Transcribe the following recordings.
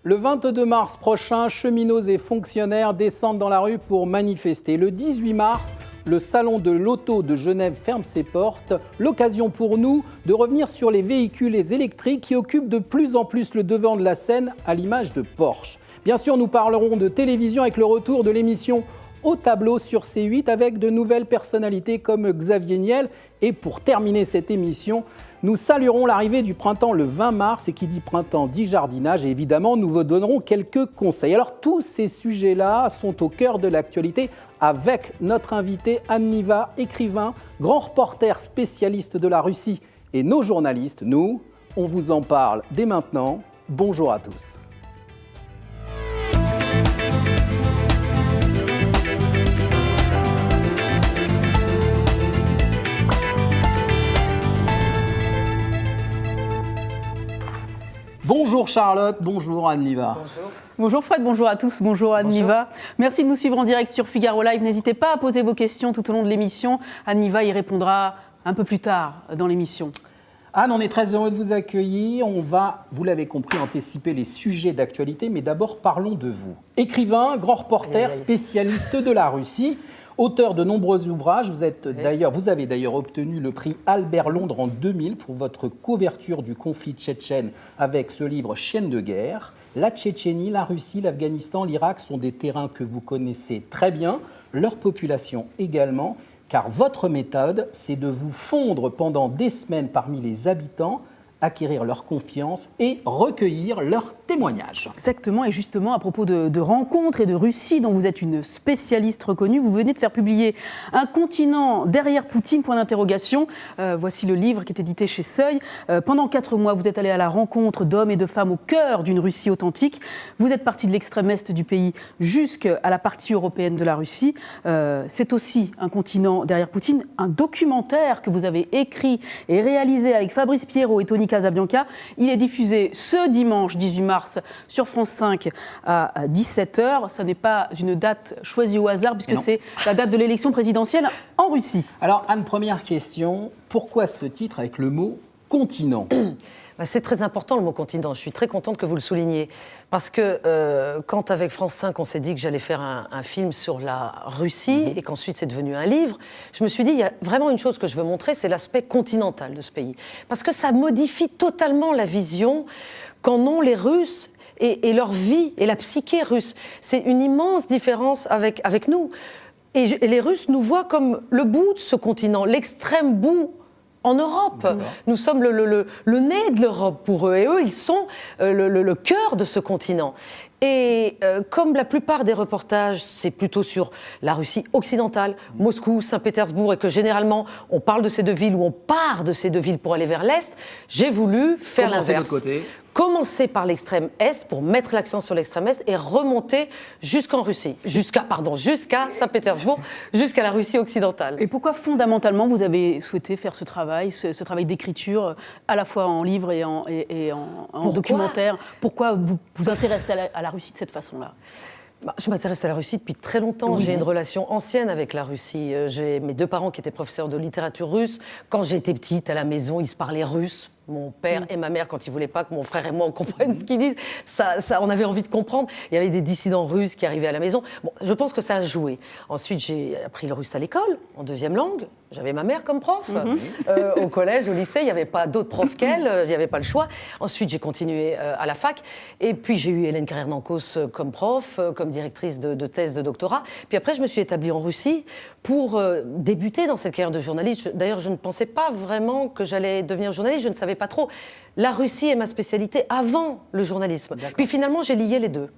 Le 22 mars prochain, cheminots et fonctionnaires descendent dans la rue pour manifester. Le 18 mars, le salon de l'auto de Genève ferme ses portes. L'occasion pour nous de revenir sur les véhicules électriques qui occupent de plus en plus le devant de la scène, à l'image de Porsche. Bien sûr, nous parlerons de télévision avec le retour de l'émission Au tableau sur C8 avec de nouvelles personnalités comme Xavier Niel. Et pour terminer cette émission, nous saluerons l'arrivée du printemps le 20 mars et qui dit printemps dit jardinage et évidemment nous vous donnerons quelques conseils. Alors tous ces sujets-là sont au cœur de l'actualité avec notre invité Anne Niva, écrivain, grand reporter spécialiste de la Russie et nos journalistes. Nous, on vous en parle dès maintenant. Bonjour à tous. Bonjour Charlotte, bonjour Anne Niva. Bonjour. Bonjour Fred, bonjour à tous, bonjour Anne Niva. Merci de nous suivre en direct sur Figaro Live. N'hésitez pas à poser vos questions tout au long de l'émission. Anne Niva y répondra un peu plus tard dans l'émission. Anne, on est très heureux de vous accueillir. On va, vous l'avez compris, anticiper les sujets d'actualité, mais d'abord parlons de vous. Écrivain, grand reporter, spécialiste de la Russie. Auteur de nombreux ouvrages, vous avez d'ailleurs obtenu le prix Albert Londres en 2000 pour votre couverture du conflit tchétchène avec ce livre Chienne de guerre. La Tchétchénie, la Russie, l'Afghanistan, l'Irak sont des terrains que vous connaissez très bien, leur population également, car votre méthode, c'est de vous fondre pendant des semaines parmi les habitants, acquérir leur confiance et recueillir leurs témoignages. Exactement, et justement à propos de rencontres et de Russie dont vous êtes une spécialiste reconnue, vous venez de faire publier Un continent derrière Poutine, point d'interrogation. Voici le livre qui est édité chez Seuil. Pendant 4 mois, vous êtes allé à la rencontre d'hommes et de femmes au cœur d'une Russie authentique. Vous êtes parti de l'extrême est du pays jusqu'à la partie européenne de la Russie. C'est aussi Un continent derrière Poutine, un documentaire que vous avez écrit et réalisé avec Fabrice Pierrot et Tony Casabianca. Il est diffusé ce dimanche 18 mars sur France 5 à 17h. Ce n'est pas une date choisie au hasard puisque c'est la date de l'élection présidentielle en Russie. Alors Anne, première question, pourquoi ce titre avec le mot continent ? C'est très important le mot continent, je suis très contente que vous le souligniez. Parce que quand avec France 5 on s'est dit que j'allais faire un film sur la Russie et qu'ensuite c'est devenu un livre, je me suis dit il y a vraiment une chose que je veux montrer, c'est l'aspect continental de ce pays. Parce que ça modifie totalement la vision qu'en ont les Russes et leur vie et la psyché russe. C'est une immense différence avec nous. Et les Russes nous voient comme le bout de ce continent, l'extrême bout en Europe. Nous sommes le nez de l'Europe pour eux. Et eux, ils sont le cœur de ce continent. Et comme la plupart des reportages, c'est plutôt sur la Russie occidentale, Moscou, Saint-Pétersbourg, et que généralement, on parle de ces deux villes ou on part de ces deux villes pour aller vers l'Est, j'ai voulu faire l'inverse. Commencer par l'extrême Est pour mettre l'accent sur l'extrême Est et remonter jusqu'en Russie, jusqu'à Saint-Pétersbourg, jusqu'à la Russie occidentale. Et pourquoi fondamentalement vous avez souhaité faire ce travail d'écriture à la fois en livre et en documentaire ? Pourquoi vous vous intéressez à la Russie de cette façon-là ? Je m'intéresse à la Russie depuis très longtemps. J'ai une relation ancienne avec la Russie. J'ai mes 2 parents qui étaient professeurs de littérature russe. Quand j'étais petite, à la maison, ils se parlaient russe. Mon père et ma mère, quand ils ne voulaient pas que mon frère et moi on comprenne ce qu'ils disent, on avait envie de comprendre. Il y avait des dissidents russes qui arrivaient à la maison. Bon, je pense que ça a joué. Ensuite, j'ai appris le russe à l'école, en 2e langue. J'avais ma mère comme prof. Au collège, au lycée, il n'y avait pas d'autres profs qu'elle. Il n'y avait pas le choix. Ensuite, j'ai continué à la fac. Et puis, j'ai eu Hélène Carrère-Nancos comme prof, comme directrice de thèse de doctorat. Puis après, je me suis établie en Russie pour débuter dans cette carrière de journaliste. D'ailleurs, je ne pensais pas vraiment que j'allais devenir journaliste. Je ne savais pas trop. La Russie est ma spécialité avant le journalisme. Puis finalement, j'ai lié les deux.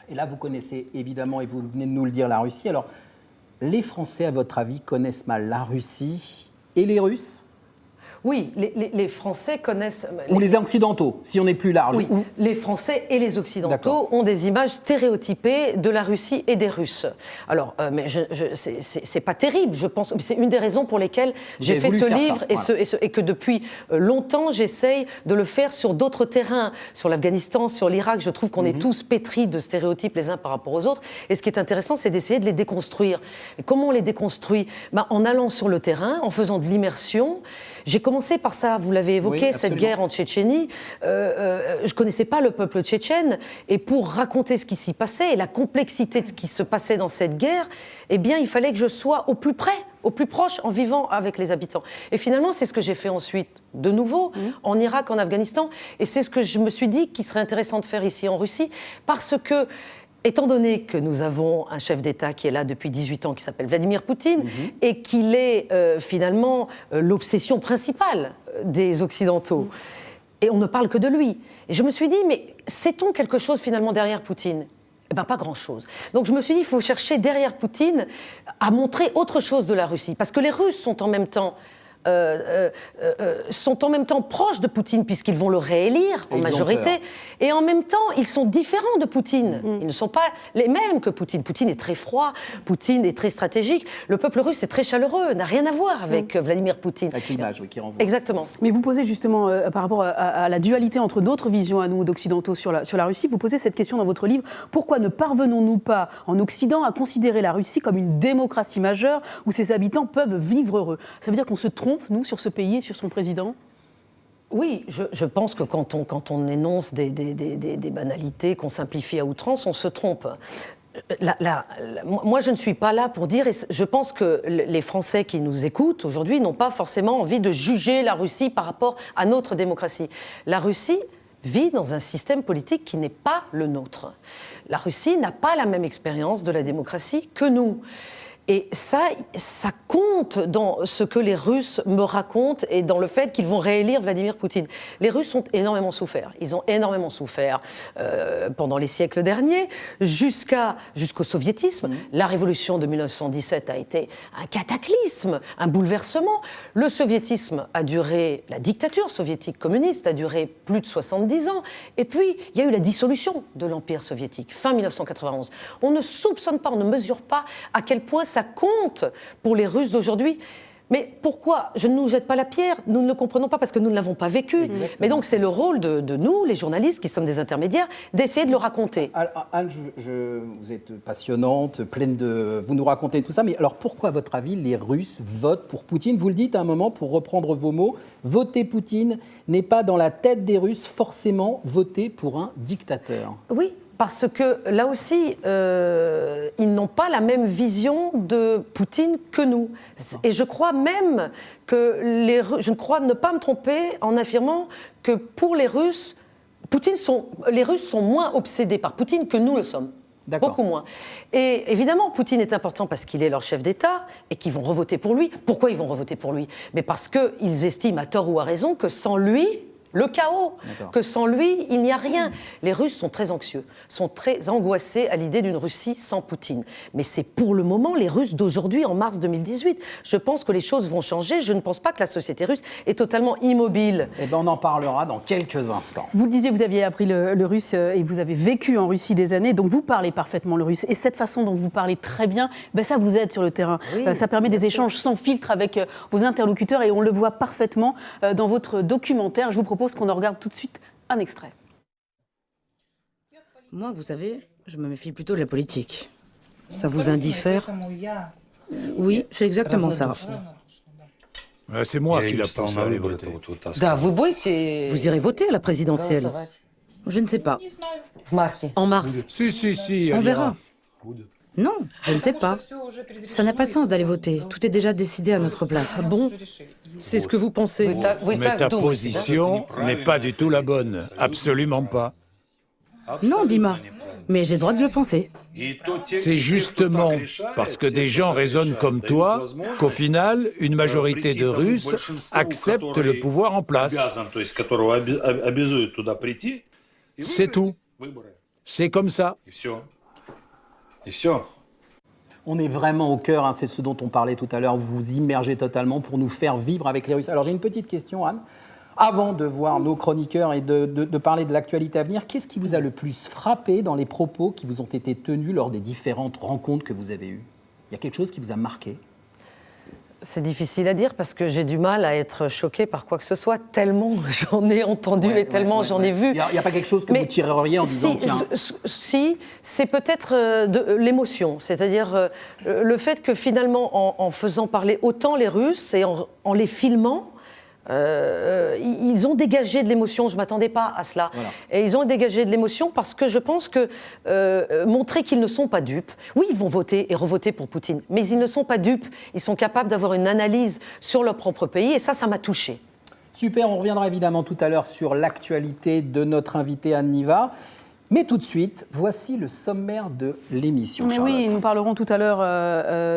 Et là, vous connaissez évidemment, et vous venez de nous le dire, la Russie. Alors, les Français, à votre avis, connaissent mal la Russie et les Russes ? Oui, les Français connaissent... Ou les Occidentaux, si on est plus large. Oui, les Français et les Occidentaux ont des images stéréotypées de la Russie et des Russes. Alors, mais c'est pas terrible, je pense. C'est une des raisons pour lesquelles j'ai fait ce livre et que depuis longtemps, j'essaye de le faire sur d'autres terrains, sur l'Afghanistan, sur l'Irak. Je trouve qu'on est tous pétris de stéréotypes les uns par rapport aux autres. Et ce qui est intéressant, c'est d'essayer de les déconstruire. Et comment on les déconstruit ? En allant sur le terrain, en faisant de l'immersion. J'ai commencé par ça, vous l'avez évoqué, cette guerre en Tchétchénie. Je ne connaissais pas le peuple tchétchène, et pour raconter ce qui s'y passait et la complexité de ce qui se passait dans cette guerre, eh bien, il fallait que je sois au plus près, au plus proche, en vivant avec les habitants. Et finalement, c'est ce que j'ai fait ensuite, de nouveau, en Irak, en Afghanistan, et c'est ce que je me suis dit qu'il serait intéressant de faire ici en Russie, parce que, étant donné que nous avons un chef d'État qui est là depuis 18 ans, qui s'appelle Vladimir Poutine, et qu'il est finalement l'obsession principale des Occidentaux, et on ne parle que de lui. Et je me suis dit, mais sait-on quelque chose finalement derrière Poutine ? Eh bien, pas grand-chose. Donc je me suis dit, il faut chercher derrière Poutine à montrer autre chose de la Russie. Parce que les Russes sont en même temps proches de Poutine, puisqu'ils vont le réélire en majorité, et en même temps, ils sont différents de Poutine. Ils ne sont pas les mêmes que Poutine. Poutine est très froid, Poutine est très stratégique. Le peuple russe est très chaleureux, n'a rien à voir avec Vladimir Poutine. Avec l'image, qui renvoie. Exactement. Mais vous posez justement, par rapport à la dualité entre d'autres visions à nous, d'occidentaux, sur la Russie, vous posez cette question dans votre livre, pourquoi ne parvenons-nous pas, en Occident, à considérer la Russie comme une démocratie majeure où ses habitants peuvent vivre heureux ? Ça veut dire qu'on se trompe, nous, sur ce pays et sur son président ? Oui, je pense que quand on énonce des banalités, qu'on simplifie à outrance, on se trompe. Moi, je ne suis pas là pour dire, et je pense que les Français qui nous écoutent aujourd'hui n'ont pas forcément envie de juger la Russie par rapport à notre démocratie. La Russie vit dans un système politique qui n'est pas le nôtre. La Russie n'a pas la même expérience de la démocratie que nous. Et ça compte dans ce que les Russes me racontent et dans le fait qu'ils vont réélire Vladimir Poutine. Les Russes ont énormément souffert. Ils ont énormément souffert pendant les siècles derniers, jusqu'au soviétisme. La révolution de 1917 a été un cataclysme, un bouleversement. Le soviétisme a duré, la dictature soviétique communiste a duré plus de 70 ans. Et puis, il y a eu la dissolution de l'Empire soviétique, fin 1991. On ne soupçonne pas, on ne mesure pas à quel point ça compte pour les Russes d'aujourd'hui. Mais pourquoi ? Je ne nous jette pas la pierre, nous ne le comprenons pas parce que nous ne l'avons pas vécu. Exactement. Mais donc c'est le rôle de nous, les journalistes, qui sommes des intermédiaires, d'essayer de le raconter. Anne, vous êtes passionnante, vous nous racontez tout ça, mais alors pourquoi, à votre avis, les Russes votent pour Poutine ? Vous le dites à un moment, pour reprendre vos mots, voter Poutine n'est pas dans la tête des Russes forcément voter pour un dictateur. Oui. Parce que, là aussi, ils n'ont pas la même vision de Poutine que nous. Et je crois même que je crois ne pas me tromper en affirmant que pour les Russes, les Russes sont moins obsédés par Poutine que nous le sommes. D'accord. Beaucoup moins. Et évidemment, Poutine est important parce qu'il est leur chef d'État et qu'ils vont revoter pour lui. Pourquoi ils vont revoter pour lui ? Mais parce qu'ils estiment, à tort ou à raison, que sans lui, le chaos, que sans lui, il n'y a rien. Les Russes sont très anxieux, sont très angoissés à l'idée d'une Russie sans Poutine. Mais c'est pour le moment les Russes d'aujourd'hui, en mars 2018. Je pense que les choses vont changer. Je ne pense pas que la société russe est totalement immobile. Eh bien, on en parlera dans quelques instants. Vous le disiez, vous aviez appris le russe et vous avez vécu en Russie des années, donc vous parlez parfaitement le russe. Et cette façon dont vous parlez très bien, ça vous aide sur le terrain. Oui, ça permet des échanges sans filtre avec vos interlocuteurs et on le voit parfaitement dans votre documentaire. Je vous propose qu'on en regarde tout de suite un extrait. Moi, vous savez, je me méfie plutôt de la politique. Ça vous indiffère ? Oui, c'est exactement ça. C'est moi qui l'a pensé aller voter. Vous irez voter à la présidentielle ? Je ne sais pas. En mars. Si, on verra. Non, je ne sais pas. Ça n'a pas de sens d'aller voter. Tout est déjà décidé à notre place. Bon, c'est ce que vous pensez. Mais ta position n'est pas du tout la bonne. Absolument pas. Non, Dima. Mais j'ai le droit de le penser. C'est justement parce que des gens raisonnent comme toi qu'au final, une majorité de Russes accepte le pouvoir en place. C'est tout. C'est comme ça. On est vraiment au cœur, c'est ce dont on parlait tout à l'heure, vous vous immergez totalement pour nous faire vivre avec les Russes. Alors j'ai une petite question, Anne. Avant de voir nos chroniqueurs et de parler de l'actualité à venir, qu'est-ce qui vous a le plus frappé dans les propos qui vous ont été tenus lors des différentes rencontres que vous avez eues ? Il y a quelque chose qui vous a marqué ? C'est difficile à dire parce que j'ai du mal à être choquée par quoi que ce soit, tellement j'en ai entendu et tellement j'en ai vu. Il n'y a pas quelque chose que vous tireriez en disant tiens. Si, c'est peut-être de l'émotion, c'est-à-dire le fait que finalement, en faisant parler autant les Russes et en les filmant, ils ont dégagé de l'émotion. Je ne m'attendais pas à cela. Voilà. Et ils ont dégagé de l'émotion parce que je pense que montrer qu'ils ne sont pas dupes. Oui, ils vont voter et revoter pour Poutine, mais ils ne sont pas dupes. Ils sont capables d'avoir une analyse sur leur propre pays et ça m'a touchée. Super, on reviendra évidemment tout à l'heure sur l'actualité de notre invité Anne Niva. Mais tout de suite, voici le sommaire de l'émission. Mais oui, nous parlerons tout à l'heure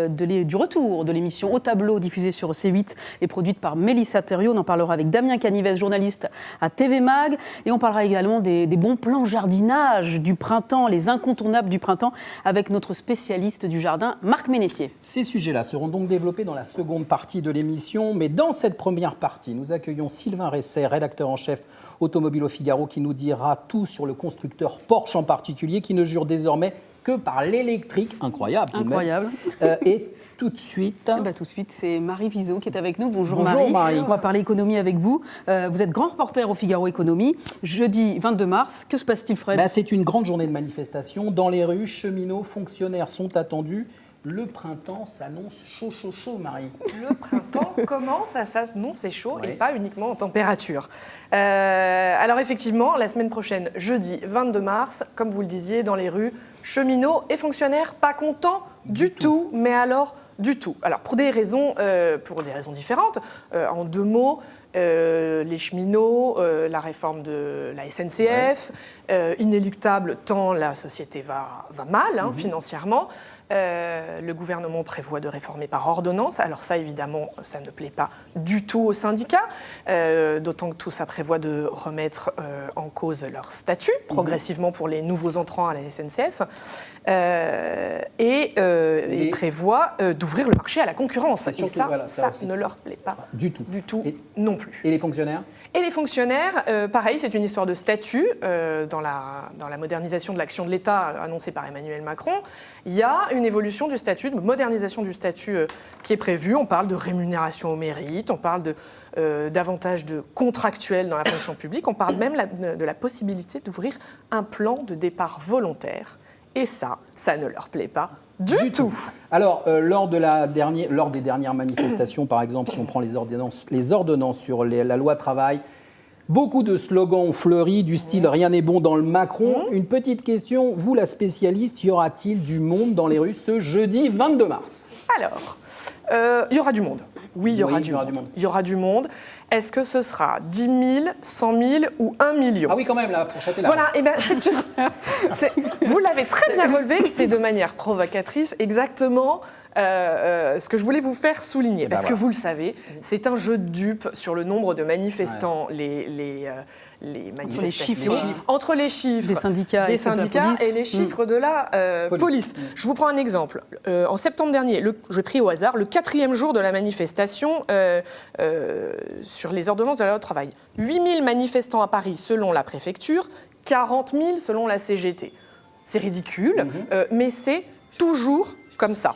du retour de l'émission Au Tableau, diffusée sur C8 et produite par Mélissa Thériault. On en parlera avec Damien Canives, journaliste à TV Mag. Et on parlera également des bons plans jardinage du printemps, les incontournables du printemps, avec notre spécialiste du jardin, Marc Ménessier. Ces sujets-là seront donc développés dans la seconde partie de l'émission. Mais dans cette première partie, nous accueillons Sylvain Resset, rédacteur en chef Automobile au Figaro, qui nous dira tout sur le constructeur Porsche en particulier, qui ne jure désormais que par l'électrique. Incroyable. Incroyable. Et tout de suite... Tout de suite, c'est Marie Vizot qui est avec nous. Bonjour Marie. On va parler économie avec vous. Vous êtes grand reporter au Figaro Économie. Jeudi 22 mars, que se passe-t-il, Fred ? C'est une grande journée de manifestation. Dans les rues, cheminots, fonctionnaires sont attendus. Le printemps s'annonce chaud, Marie. Le printemps commence à s'annoncer chaud et pas uniquement en température. Alors effectivement, la semaine prochaine, jeudi 22 mars, comme vous le disiez, dans les rues, cheminots et fonctionnaires pas contents du tout, mais alors du tout. Alors pour des raisons différentes, en 2 mots, les cheminots, la réforme de la SNCF, inéluctable tant la société va mal financièrement. Le gouvernement prévoit de réformer par ordonnance. Alors ça, évidemment, ça ne plaît pas du tout aux syndicats, d'autant que tout ça prévoit de remettre en cause leur statut progressivement pour les nouveaux entrants à la SNCF et prévoit d'ouvrir le marché à la concurrence. Et ça ne leur plaît pas du tout non plus. Et les fonctionnaires ? Et les fonctionnaires, pareil, c'est une histoire de statut. Dans la modernisation de l'action de l'État annoncée par Emmanuel Macron, il y a une évolution du statut, de modernisation du statut qui est prévue. On parle de rémunération au mérite, on parle davantage de contractuels dans la fonction publique, on parle même de la possibilité d'ouvrir un plan de départ volontaire. Et ça ne leur plaît pas du tout. Alors, lors des dernières manifestations, par exemple, si on prend les ordonnances sur la loi travail, beaucoup de slogans ont fleuri, du style « rien n'est bon dans le Macron ». Une petite question, vous la spécialiste, y aura-t-il du monde dans les rues ce jeudi 22 mars ? Alors, il y aura du monde. Oui, il y aura du monde. Il y aura du monde. Est-ce que ce sera 10 000, 100 000 ou 1 million ? Ah oui, quand même, la fourchette est là. Voilà, et vous l'avez très bien relevé, c'est de manière provocatrice exactement ce que je voulais vous faire souligner. Parce que vous le savez, c'est un jeu de dupes sur le nombre de manifestants, les manifestations, entre les chiffres des syndicats et les chiffres de la police. Je vous prends un exemple. En septembre dernier, j'ai pris au hasard le 4e jour de la manifestation sur les ordonnances de la loi travail. 8 000 manifestants à Paris selon la préfecture, 40 000 selon la CGT. C'est ridicule, mais c'est toujours comme ça.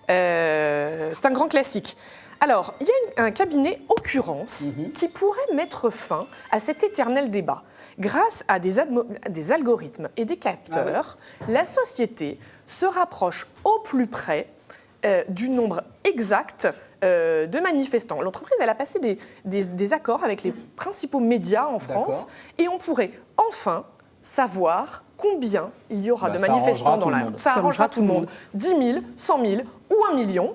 C'est un grand classique. Alors, il y a un cabinet occurrence qui pourrait mettre fin à cet éternel débat. Grâce à des algorithmes et des capteurs, la société se rapproche au plus près du nombre exact de manifestants. L'entreprise, elle a passé des accords avec les principaux médias en France et on pourrait enfin savoir combien il y aura de manifestants dans la rue. Ça arrangera tout le monde. 10 000, 100 000 ou 1 million,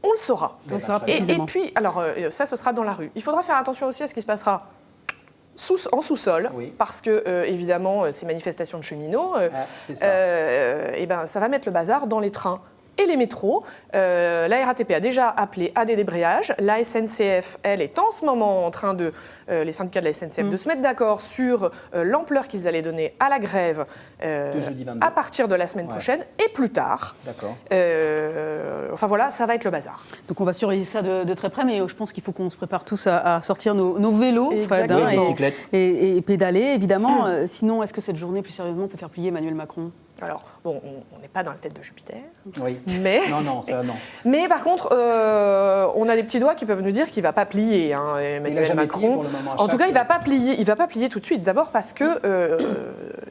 on le saura. Et puis, alors, ça, ce sera dans la rue. Il faudra faire attention aussi à ce qui se passera en sous-sol, parce que, évidemment, ces manifestations de cheminots, ça va mettre le bazar dans les trains et les métros. La RATP a déjà appelé à des débrayages. La SNCF, elle, est en ce moment en train les syndicats de la SNCF, de se mettre d'accord sur l'ampleur qu'ils allaient donner à la grève à partir de la semaine prochaine et plus tard. D'accord. Enfin voilà, ça va être le bazar. Donc on va surveiller ça de très près, mais je pense qu'il faut qu'on se prépare tous à sortir nos vélos et pédaler, évidemment. Sinon, est-ce que cette journée, plus sérieusement, peut faire plier Emmanuel Macron ? Alors, bon, on n'est pas dans la tête de Jupiter. Oui. Mais, non. Mais par contre, on a des petits doigts qui peuvent nous dire qu'il ne va pas plier, Emmanuel Macron. En tout cas, il ne va pas plier tout de suite. D'abord parce qu'il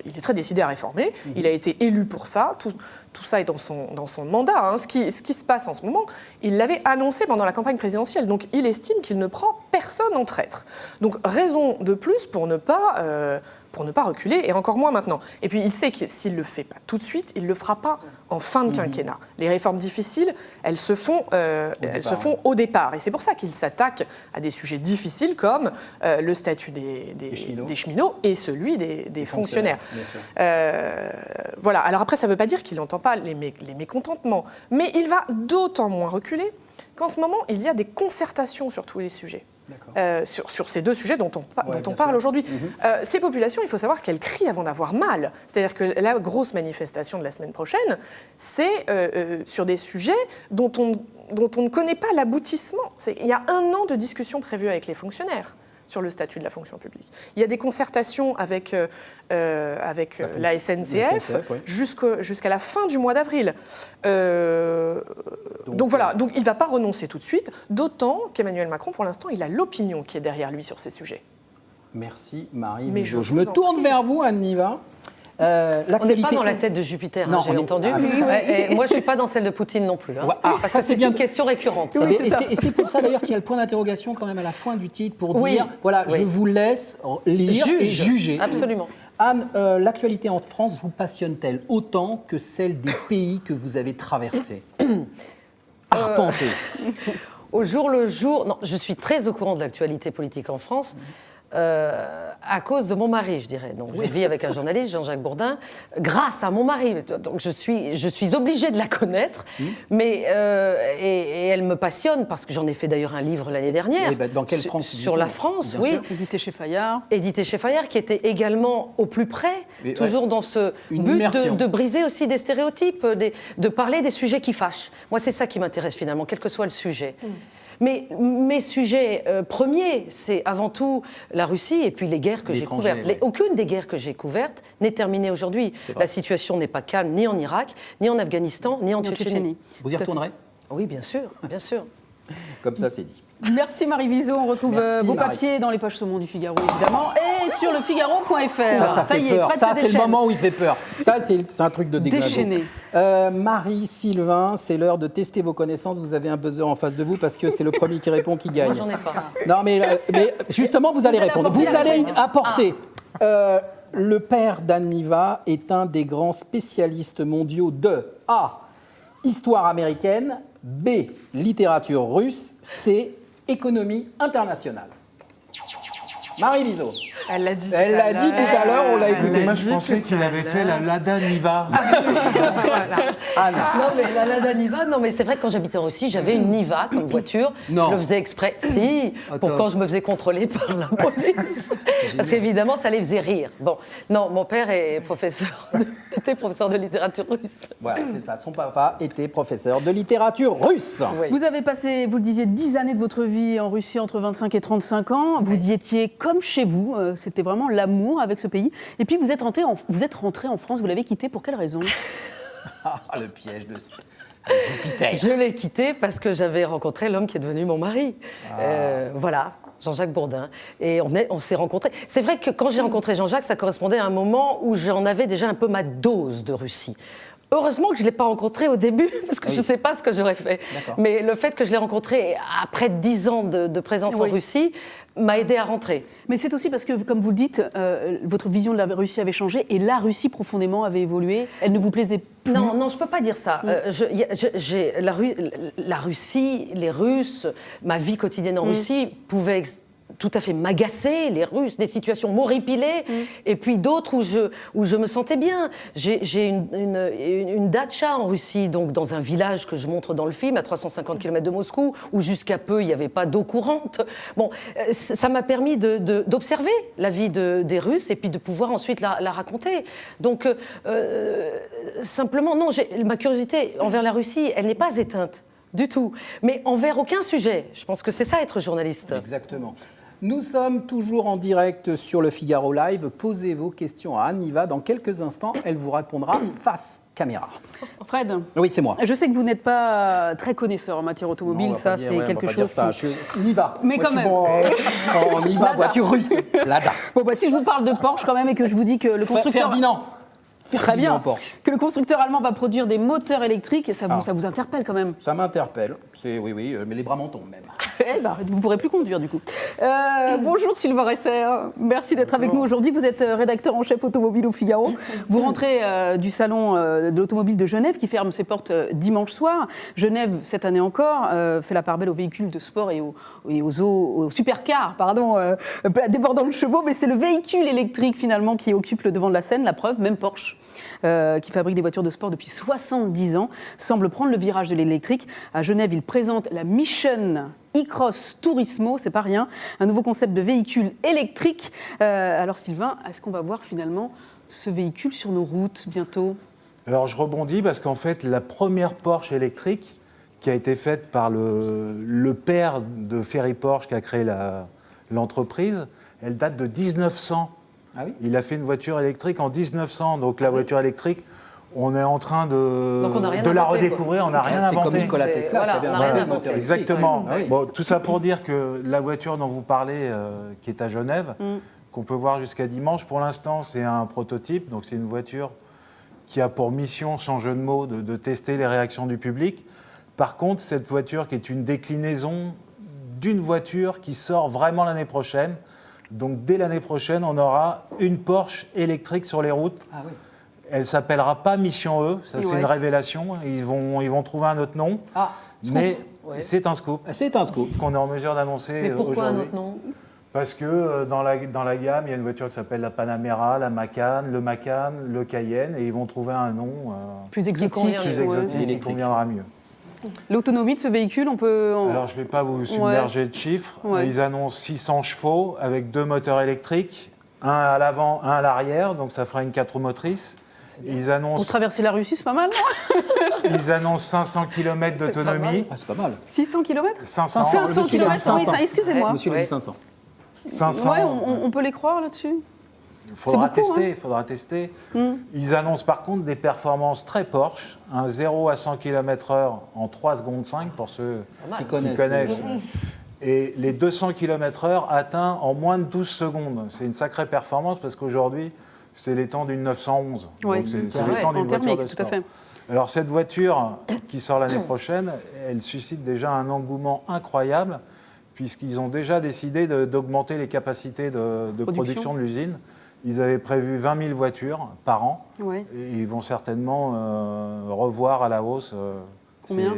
il est très décidé à réformer. Il a été élu pour ça. Tout ça est dans son mandat. Hein. Ce qui se passe en ce moment, il l'avait annoncé pendant la campagne présidentielle. Donc il estime qu'il ne prend personne en traître. Donc raison de plus pour ne pas reculer, et encore moins maintenant. Et puis il sait que s'il ne le fait pas tout de suite, il ne le fera pas en fin de quinquennat. Les réformes difficiles, elles se font au départ. Et c'est pour ça qu'il s'attaque à des sujets difficiles comme le statut des cheminots et celui des fonctionnaires. Voilà. Alors après, ça ne veut pas dire qu'il n'entend pas les mécontentements, mais il va d'autant moins reculer qu'en ce moment, il y a des concertations sur tous les sujets. Sur ces deux sujets dont on parle aujourd'hui. Ces populations, il faut savoir qu'elles crient avant d'avoir mal. C'est-à-dire que la grosse manifestation de la semaine prochaine, c'est sur des sujets dont on ne connaît pas l'aboutissement. Il y a 1 an de discussion prévue avec les fonctionnaires sur le statut de la fonction publique. Il y a des concertations avec la SNCF jusqu'à la fin du mois d'avril. Donc voilà, donc il ne va pas renoncer tout de suite, d'autant qu'Emmanuel Macron, pour l'instant, il a l'opinion qui est derrière lui sur ces sujets. Merci Marie. Mais je me tourne vers vous, Anne Niva. On n'est pas dans la tête de Jupiter, non, j'ai entendu. Et moi, je ne suis pas dans celle de Poutine non plus. Hein, parce que c'est une question récurrente. Et c'est pour ça d'ailleurs qu'il y a le point d'interrogation quand même à la fin du titre pour dire, je vous laisse lire et juger. Absolument. Anne, l'actualité en France vous passionne-t-elle autant que celle des pays que vous avez traversés, arpentés? Au jour le jour, non, je suis très au courant de l'actualité politique en France. À cause de mon mari, je dirais. Donc, je vis avec un journaliste, Jean-Jacques Bourdin, grâce à mon mari. Donc, je suis obligée de la connaître, mais et elle me passionne parce que j'en ai fait d'ailleurs un livre l'année dernière. Oui, dans quelle France? Sur la France, oui. Édité chez Fayard. Édité chez Fayard, qui était également au plus près, toujours dans ce but de briser aussi des stéréotypes, de parler des sujets qui fâchent. Moi, c'est ça qui m'intéresse finalement, quel que soit le sujet. Mais mes sujets premiers, c'est avant tout la Russie et puis les guerres que j'ai couvertes. Aucune des guerres que j'ai couvertes n'est terminée aujourd'hui. La situation n'est pas calme ni en Irak, ni en Afghanistan, ni en Tchétchénie. Vous y retournerez? Oui, bien sûr, bien sûr. Comme ça, c'est dit. Merci Marie Viseau, on retrouve vos papiers dans les pages saumon du Figaro évidemment et sur le Figaro.fr. Ça fait peur. Ça, c'est le moment où il fait peur. Ça, c'est un truc de déchaîné. Marie, Sylvain, c'est l'heure de tester vos connaissances. Vous avez un buzzer en face de vous parce que c'est le premier qui répond qui gagne. Moi, j'en ai pas. Non, mais justement, vous allez répondre. Vous allez apporter. Le père d'Anne Niva est un des grands spécialistes mondiaux de A. Histoire américaine, B. Littérature russe, C. Économie internationale. Marie Viseau. Elle l'a dit tout à l'heure, on l'a écouté. Moi, je pensais qu'il avait fait la Lada Niva. Non, mais la Lada Niva, non, mais c'est vrai que quand j'habitais en Russie, j'avais une Niva comme voiture. Non. Je le faisais exprès, pour quand je me faisais contrôler par la police. Parce qu'évidemment, ça les faisait rire. Bon, non, mon père était professeur de littérature russe. Voilà, c'est ça. Son papa était professeur de littérature russe. Oui. Vous avez passé, vous le disiez, 10 années de votre vie en Russie entre 25 et 35 ans. Vous y étiez comme chez vous. C'était vraiment l'amour avec ce pays. Et puis vous êtes rentré en France. Vous l'avez quitté pour quelle raison? Le piège de Jupiter. Je l'ai quitté parce que j'avais rencontré l'homme qui est devenu mon mari. Voilà. Jean-Jacques Bourdin. Et on s'est rencontrés. C'est vrai que quand j'ai rencontré Jean-Jacques, ça correspondait à un moment où j'en avais déjà un peu ma dose de Russie. Heureusement que je ne l'ai pas rencontré au début, parce que je ne sais pas ce que j'aurais fait. Mais le fait que je l'ai rencontré après 10 ans de présence en Russie m'a aidé à rentrer. Mais c'est aussi parce que, comme vous le dites, votre vision de la Russie avait changé et la Russie profondément avait évolué. Elle ne vous plaisait plus. Non, je ne peux pas dire ça. La Russie, les Russes, ma vie quotidienne en Russie pouvait tout à fait m'agacer, les Russes, des situations m'horripilées, et puis d'autres où je me sentais bien. J'ai une datcha en Russie, donc dans un village que je montre dans le film, à 350 km de Moscou, où jusqu'à peu, il n'y avait pas d'eau courante. Bon, ça m'a permis d'observer la vie des Russes et puis de pouvoir ensuite la raconter. Donc, simplement, non, ma curiosité envers la Russie, elle n'est pas éteinte. Du tout. Mais envers aucun sujet. Je pense que c'est ça, être journaliste. Exactement. Nous sommes toujours en direct sur le Figaro Live. Posez vos questions à Anne Niva. Dans quelques instants, elle vous répondra face caméra. Fred, Oui, c'est moi. je sais que vous n'êtes pas très connaisseur en matière automobile, Non, on va ça pas dire- c'est ouais, on quelque va pas dire chose ça. qui... Niva. Mais Moi, quand je suis même. bon en Niva, Lada. voiture russe. Lada. Bon, bah, si je vous parle de Porsche quand même et que je vous dis que le constructeur... Ferdinand. Très bien. Ferdinand Porsche. Que le constructeur allemand va produire des moteurs électriques, ça vous interpelle quand même. Ça m'interpelle. Oui, mais les bras m'en tombent même. Eh ben, vous ne pourrez plus conduire du coup. Bonjour Sylvain Resser, merci d'être avec nous aujourd'hui. Vous êtes rédacteur en chef automobile au Figaro. Vous rentrez du salon de l'automobile de Genève qui ferme ses portes dimanche soir. Genève, cette année encore, fait la part belle aux véhicules de sport et aux supercars, débordant le chevaux. Mais c'est le véhicule électrique finalement qui occupe le devant de la scène. La preuve, même Porsche, qui fabrique des voitures de sport depuis 70 ans, semble prendre le virage de l'électrique. À Genève, il présente la Mission e-Cross Turismo, c'est pas rien, un nouveau concept de véhicule électrique. Alors Sylvain, est-ce qu'on va voir finalement ce véhicule sur nos routes bientôt ? Alors je rebondis parce qu'en fait, la première Porsche électrique qui a été faite par le père de Ferry Porsche qui a créé l'entreprise, elle date de 1900. Ah oui. Il a fait une voiture électrique en 1900, donc la voiture électrique, on est en train Donc on n'a rien de la inventé, redécouvrir, on n'a rien C'est comme inventé. Nikola C'est- Tesla voilà, qui avait on a inventé rien le moteur inventé. électrique. Exactement. Ah oui. Bon, tout ça pour dire que la voiture dont vous parlez, qui est à Genève, qu'on peut voir jusqu'à dimanche, pour l'instant, c'est un prototype. Donc, c'est une voiture qui a pour mission, sans jeu de mots, de tester les réactions du public. Par contre, cette voiture qui est une déclinaison d'une voiture qui sort vraiment l'année prochaine. Donc, dès l'année prochaine, on aura une Porsche électrique sur les routes. Ah oui. Elle ne s'appellera pas Mission E, ça c'est Ouais. une révélation. Ils vont trouver un autre nom. Ah, scoop. Mais Ouais. c'est un scoop C'est un scoop. qu'on est en mesure d'annoncer Mais pourquoi un aujourd'hui. autre nom? Parce que dans la gamme, il y a une voiture qui s'appelle la Panamera, la Macan, le Cayenne, et ils vont trouver un nom Plus exotique. convient plus Ouais. exotique qui Électrique. conviendra mieux. L'autonomie de ce véhicule, on peut... Alors je ne vais pas vous submerger de chiffres. Ouais. Ils annoncent 600 chevaux avec 2 moteurs électriques, un à l'avant, un à l'arrière, donc ça fera une 4 roues motrices. Ils Pour annoncent, traverser la Russie, c'est pas mal, non ils annoncent 500 km d'autonomie. Ah, c'est pas mal. 600 km 500, 500 monsieur km, dit 500. oui, ça, excusez-moi. Monsieur l'a Ouais. dit 500. 500. Ouais, on peut les croire là-dessus. Il faudra C'est beaucoup, tester, il faudra tester. Ils annoncent par contre des performances très Porsche, un 0 à 100 km/h en 3 secondes 5 pour ceux Qui qui connaissent. connaissent. Et les 200 km/h atteints en moins de 12 secondes. C'est une sacrée performance parce qu'aujourd'hui, c'est les temps d'une 911. Ouais. Donc c'est Ouais, les temps en d'une voiture thermique, de tout à sport. fait. Alors cette voiture qui sort l'année prochaine, elle suscite déjà un engouement incroyable puisqu'ils ont déjà décidé d'augmenter les capacités de production de l'usine. Ils avaient prévu 20 000 voitures par an. Ouais. Et ils vont certainement revoir à la hausse. Combien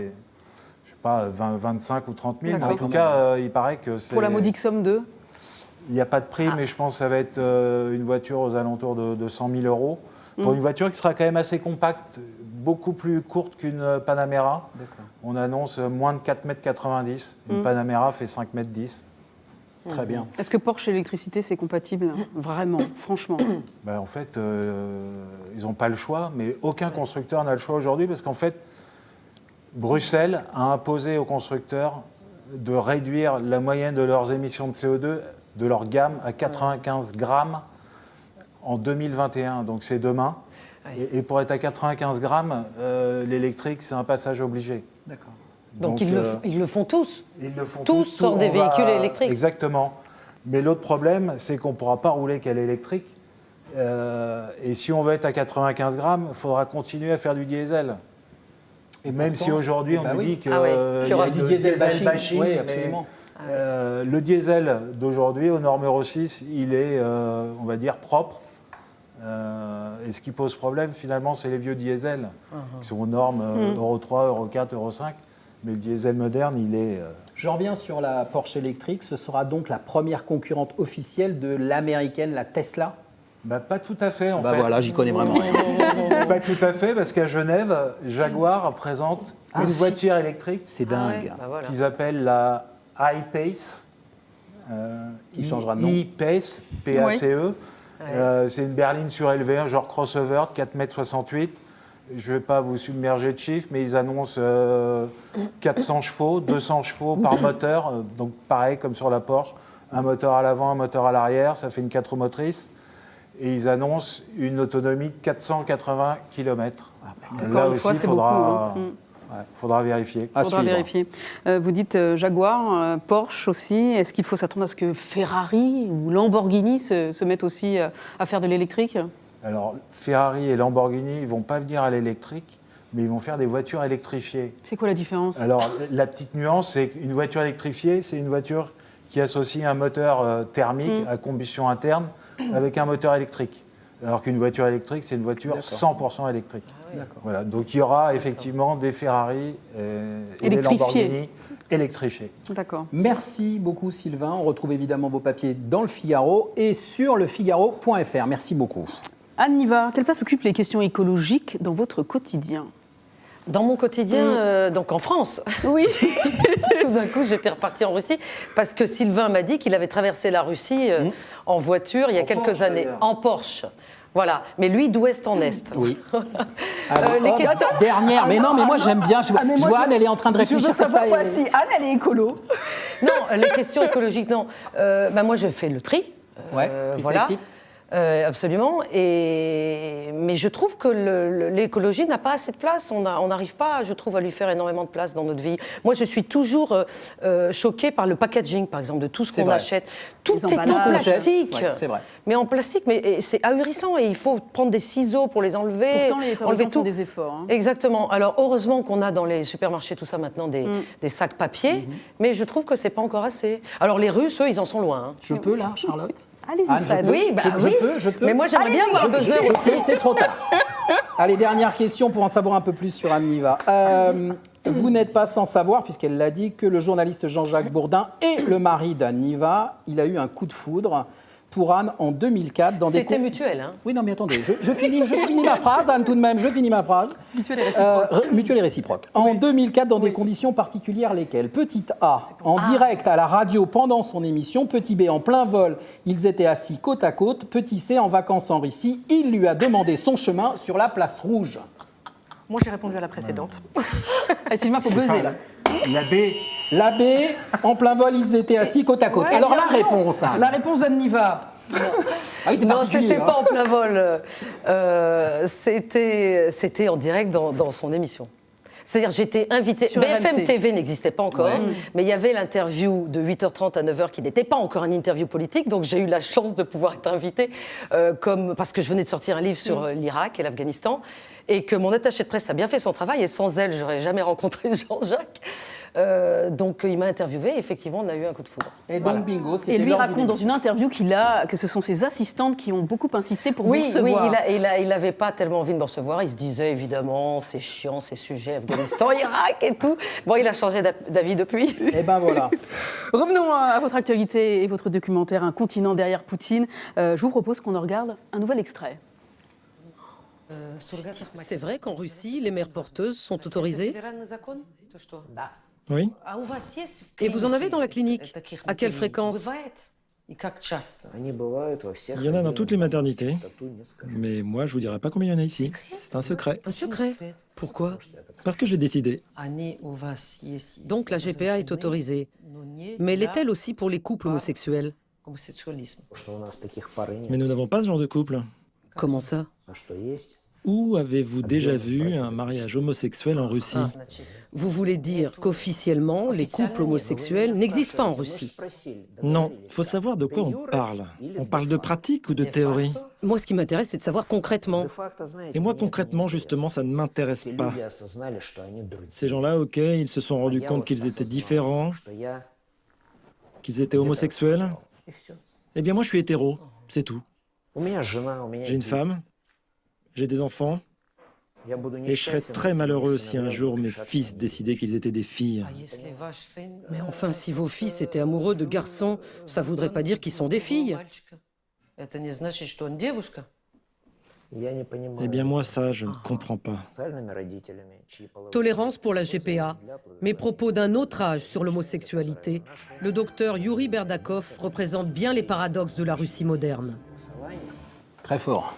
je sais pas, 25 ou 30 000. Mais en D'accord. tout cas, il paraît que c'est. Pour la modique somme de... Il n'y a pas de prix, mais je pense que ça va être une voiture aux alentours de 100 000 euros. Pour une voiture qui sera quand même assez compacte, beaucoup plus courte qu'une Panamera. On annonce moins de 4,90 m. Une Panamera fait 5,10 m. Très bien. Est-ce que Porsche et électricité, c'est compatible? Vraiment, franchement. Ben, en fait, ils n'ont pas le choix, mais aucun constructeur n'a le choix aujourd'hui parce qu'en fait, Bruxelles a imposé aux constructeurs de réduire la moyenne de leurs émissions de CO2 de leur gamme à 95 grammes en 2021. Donc c'est demain. Ouais. Et pour être à 95 grammes, l'électrique, c'est un passage obligé. D'accord. Donc ils le font tous. Ils le font Tous sortent des on va- véhicules électriques. Exactement. Mais l'autre problème, c'est qu'on ne pourra pas rouler qu'à l'électrique. Et si on veut être à 95 grammes, il faudra continuer à faire du diesel. Et Même pourtant, si aujourd'hui on bah nous oui. dit qu'il Ah ouais, y qu'il y aura a du le diesel diesel bashing. Oui, mais, absolument. le diesel d'aujourd'hui, aux normes Euro 6, il est, on va dire, propre. Et ce qui pose problème, finalement, c'est les vieux diesels, qui sont aux normes Euro 3, Euro 4, Euro 5. Mais le diesel moderne, il est... Je reviens sur la Porsche électrique. Ce sera donc la première concurrente officielle de l'américaine, la Tesla. bah, pas tout à fait, en Bah fait. voilà, j'y connais vraiment rien. Pas tout à fait, parce qu'à Genève, Jaguar présente Ah, une si. voiture électrique C'est Ah ouais, dingue. bah voilà. qu'ils appellent la iPace. Qui changera de nom. iPace, P-A-C-E. C'est une berline surélevée, un genre crossover de 4,68 m. Je ne vais pas vous submerger de chiffres, mais ils annoncent 400 chevaux, 200 chevaux par moteur. Donc pareil, comme sur la Porsche, un moteur à l'avant, un moteur à l'arrière, ça fait une 4 roues motrices. Et ils annoncent une autonomie de 480 km. Là une aussi, fois, il c'est beaucoup, hein. faudra vérifier. À Faudra suivre. vérifier. Vous dites Jaguar, Porsche aussi. Est-ce qu'il faut s'attendre à ce que Ferrari ou Lamborghini se mettent aussi à faire de l'électrique? Alors, Ferrari et Lamborghini, ils ne vont pas venir à l'électrique, mais ils vont faire des voitures électrifiées. C'est quoi la différence? Alors, la petite nuance, c'est qu'une voiture électrifiée, c'est une voiture qui associe un moteur thermique à combustion interne avec un moteur électrique. Alors qu'une voiture électrique, c'est une voiture 100% électrique. Voilà. Donc il y aura effectivement des Ferrari et des Lamborghini électrifiés. D'accord. Merci beaucoup Sylvain. On retrouve évidemment vos papiers dans le Figaro et sur lefigaro.fr. Merci beaucoup. Anne Niva, quelle place occupent les questions écologiques dans votre quotidien? Dans mon quotidien, donc en France, Oui. tout d'un coup, j'étais repartie en Russie parce que Sylvain m'a dit qu'il avait traversé la Russie en voiture il y a quelques Porsche, années, d'ailleurs. en Porsche. Voilà, mais lui d'ouest en est. Oui. Les questions- Dernière, mais non, mais moi j'aime bien. Je mais moi, vois Anne, elle est en train de Je réfléchir veux comme ça. savoir et- si Anne, elle est écolo. Non, les questions écologiques, non. Moi, je fais le tri. Ouais, tri voilà. sélectif. Absolument. Mais je trouve que l'écologie n'a pas assez de place. On n'arrive pas, je trouve, à lui faire énormément de place dans notre vie. Moi, je suis toujours choquée par le packaging, par exemple, de tout ce C'est qu'on vrai. achète. Tout Les est en emballages. plastique. Ouais, c'est vrai. Mais en plastique, mais c'est ahurissant. Et il faut prendre des ciseaux pour les enlever. Pourtant, les enlever fabricants tout. font des efforts. hein. Exactement. Alors, heureusement qu'on a dans les supermarchés, tout ça, maintenant, des sacs papier. Mais je trouve que c'est pas encore assez. Alors, les Russes, eux, ils en sont loin. hein. Je peux là, Charlotte? Allez-y, Anne, je Fred. peux Oui, bah je oui. peux, je peux. Mais moi, j'aimerais bien avoir un buzzer Je aussi. peux, c'est trop tard. Allez, dernière question pour en savoir un peu plus sur Anne Niva. Vous n'êtes pas sans savoir, puisqu'elle l'a dit, que le journaliste Jean-Jacques Bourdin est le mari d'Anne Niva. Il a eu un coup de foudre pour Anne en 2004 dans des C'était mutuel, hein. Oui, non, mais attendez, je finis ma phrase, Anne, tout de même, je finis ma phrase. Mutuel et réciproque. Mutuel et réciproque. En 2004, dans des conditions particulières, lesquelles? Petit A, en direct à la radio pendant son émission. Petit B, en plein vol, ils étaient assis côte à côte. Petit C, en vacances en Russie, il lui a demandé son chemin sur la place rouge. Moi, j'ai répondu à la précédente. Allez, Sylvain, il faut buzzer, là. La B, La B, en plein vol, ils étaient assis côte à côte. Ouais, Alors bien la réponse, Anne. La réponse d'Anne Niva. Ah oui, c'est Non, particulier. c'était hein. pas en plein vol. C'était en direct dans son émission. C'est-à-dire, j'étais invitée. Sur BFM RMC. TV n'existait pas encore, mais il y avait l'interview de 8h30 à 9h qui n'était pas encore une interview politique, donc j'ai eu la chance de pouvoir être invitée, parce que je venais de sortir un livre sur l'Irak et l'Afghanistan, et que mon attachée de presse a bien fait son travail, et sans elle, j'aurais jamais rencontré Jean-Jacques. Donc il m'a interviewée, et effectivement, on a eu un coup de foudre. Et donc, bingo, c'était Et lui l'heure raconte d'une dans une interview que ce sont ses assistantes qui ont beaucoup insisté pour vous Oui, recevoir. il n'avait pas tellement envie de me recevoir. Il se disait évidemment, c'est chiant, ces sujets, Afghanistan, Irak et tout. Bon, il a changé d'avis depuis. Et ben voilà. Revenons à votre actualité et votre documentaire Un continent derrière Poutine. Je vous propose qu'on en regarde un nouvel extrait. C'est vrai qu'en Russie, les mères porteuses sont autorisées. Oui. Et vous en avez dans la clinique? À quelle fréquence? Il y en a dans toutes les maternités. Mais moi, je vous dirai pas combien il y en a ici. C'est un secret. Un secret. Pourquoi? Parce que j'ai décidé. Donc la GPA est autorisée. Mais l'est-elle aussi pour les couples homosexuels? Mais nous n'avons pas ce genre de couple. Comment ça? Où avez-vous déjà vu un mariage homosexuel en Russie? Vous voulez dire qu'officiellement, les couples homosexuels n'existent pas en Russie? Non, il faut savoir de quoi on parle. On parle de pratique ou de théorie? Moi, ce qui m'intéresse, c'est de savoir concrètement. Et moi, concrètement, justement, ça ne m'intéresse pas. Ces gens-là, ok, ils se sont rendus compte qu'ils étaient différents, qu'ils étaient homosexuels. Eh bien, moi, je suis hétéro, c'est tout. J'ai une femme, j'ai des enfants, et je serais très malheureux si un jour mes fils décidaient qu'ils étaient des filles. Mais enfin, si vos fils étaient amoureux de garçons, ça voudrait pas dire qu'ils sont des filles. Eh bien, moi, ça, je ne comprends pas. Tolérance pour la GPA. Mes propos d'un autre âge sur l'homosexualité. Le docteur Yuri Berdakov représente bien les paradoxes de la Russie moderne. Très fort.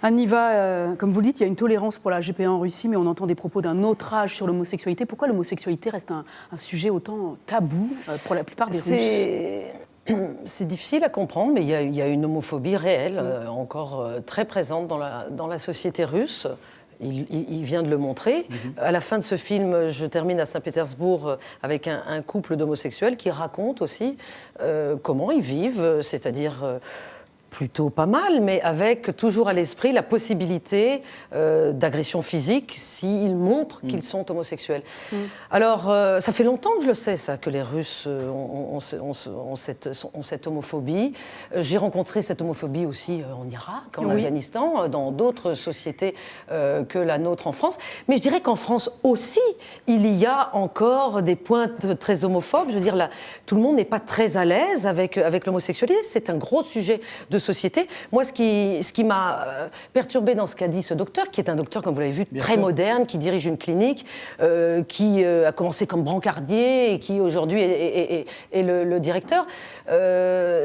Anne Niva, comme vous le dites, il y a une tolérance pour la GPA en Russie, mais on entend des propos d'un autre âge sur l'homosexualité. Pourquoi l'homosexualité reste un sujet autant tabou pour la plupart des Russes? C'est difficile à comprendre, mais il y a une homophobie réelle, encore très présente dans la société russe. Il vient de le montrer. À la fin de ce film, je termine à Saint-Pétersbourg avec un couple d'homosexuels qui raconte aussi comment ils vivent, c'est-à-dire plutôt pas mal, mais avec toujours à l'esprit la possibilité d'agression physique s'ils montrent qu'ils sont homosexuels. Alors, ça fait longtemps que je le sais, ça, que les Russes ont cette homophobie. J'ai rencontré cette homophobie aussi en Irak, en Afghanistan, dans d'autres sociétés que la nôtre en France. Mais je dirais qu'en France aussi, il y a encore des pointes très homophobes. Je veux dire, là, tout le monde n'est pas très à l'aise avec l'homosexualité. C'est un gros sujet de société. Moi, ce qui m'a perturbée dans ce qu'a dit ce docteur, qui est un docteur, comme vous l'avez vu, très moderne, qui dirige une clinique, qui a commencé comme brancardier et qui aujourd'hui est le directeur,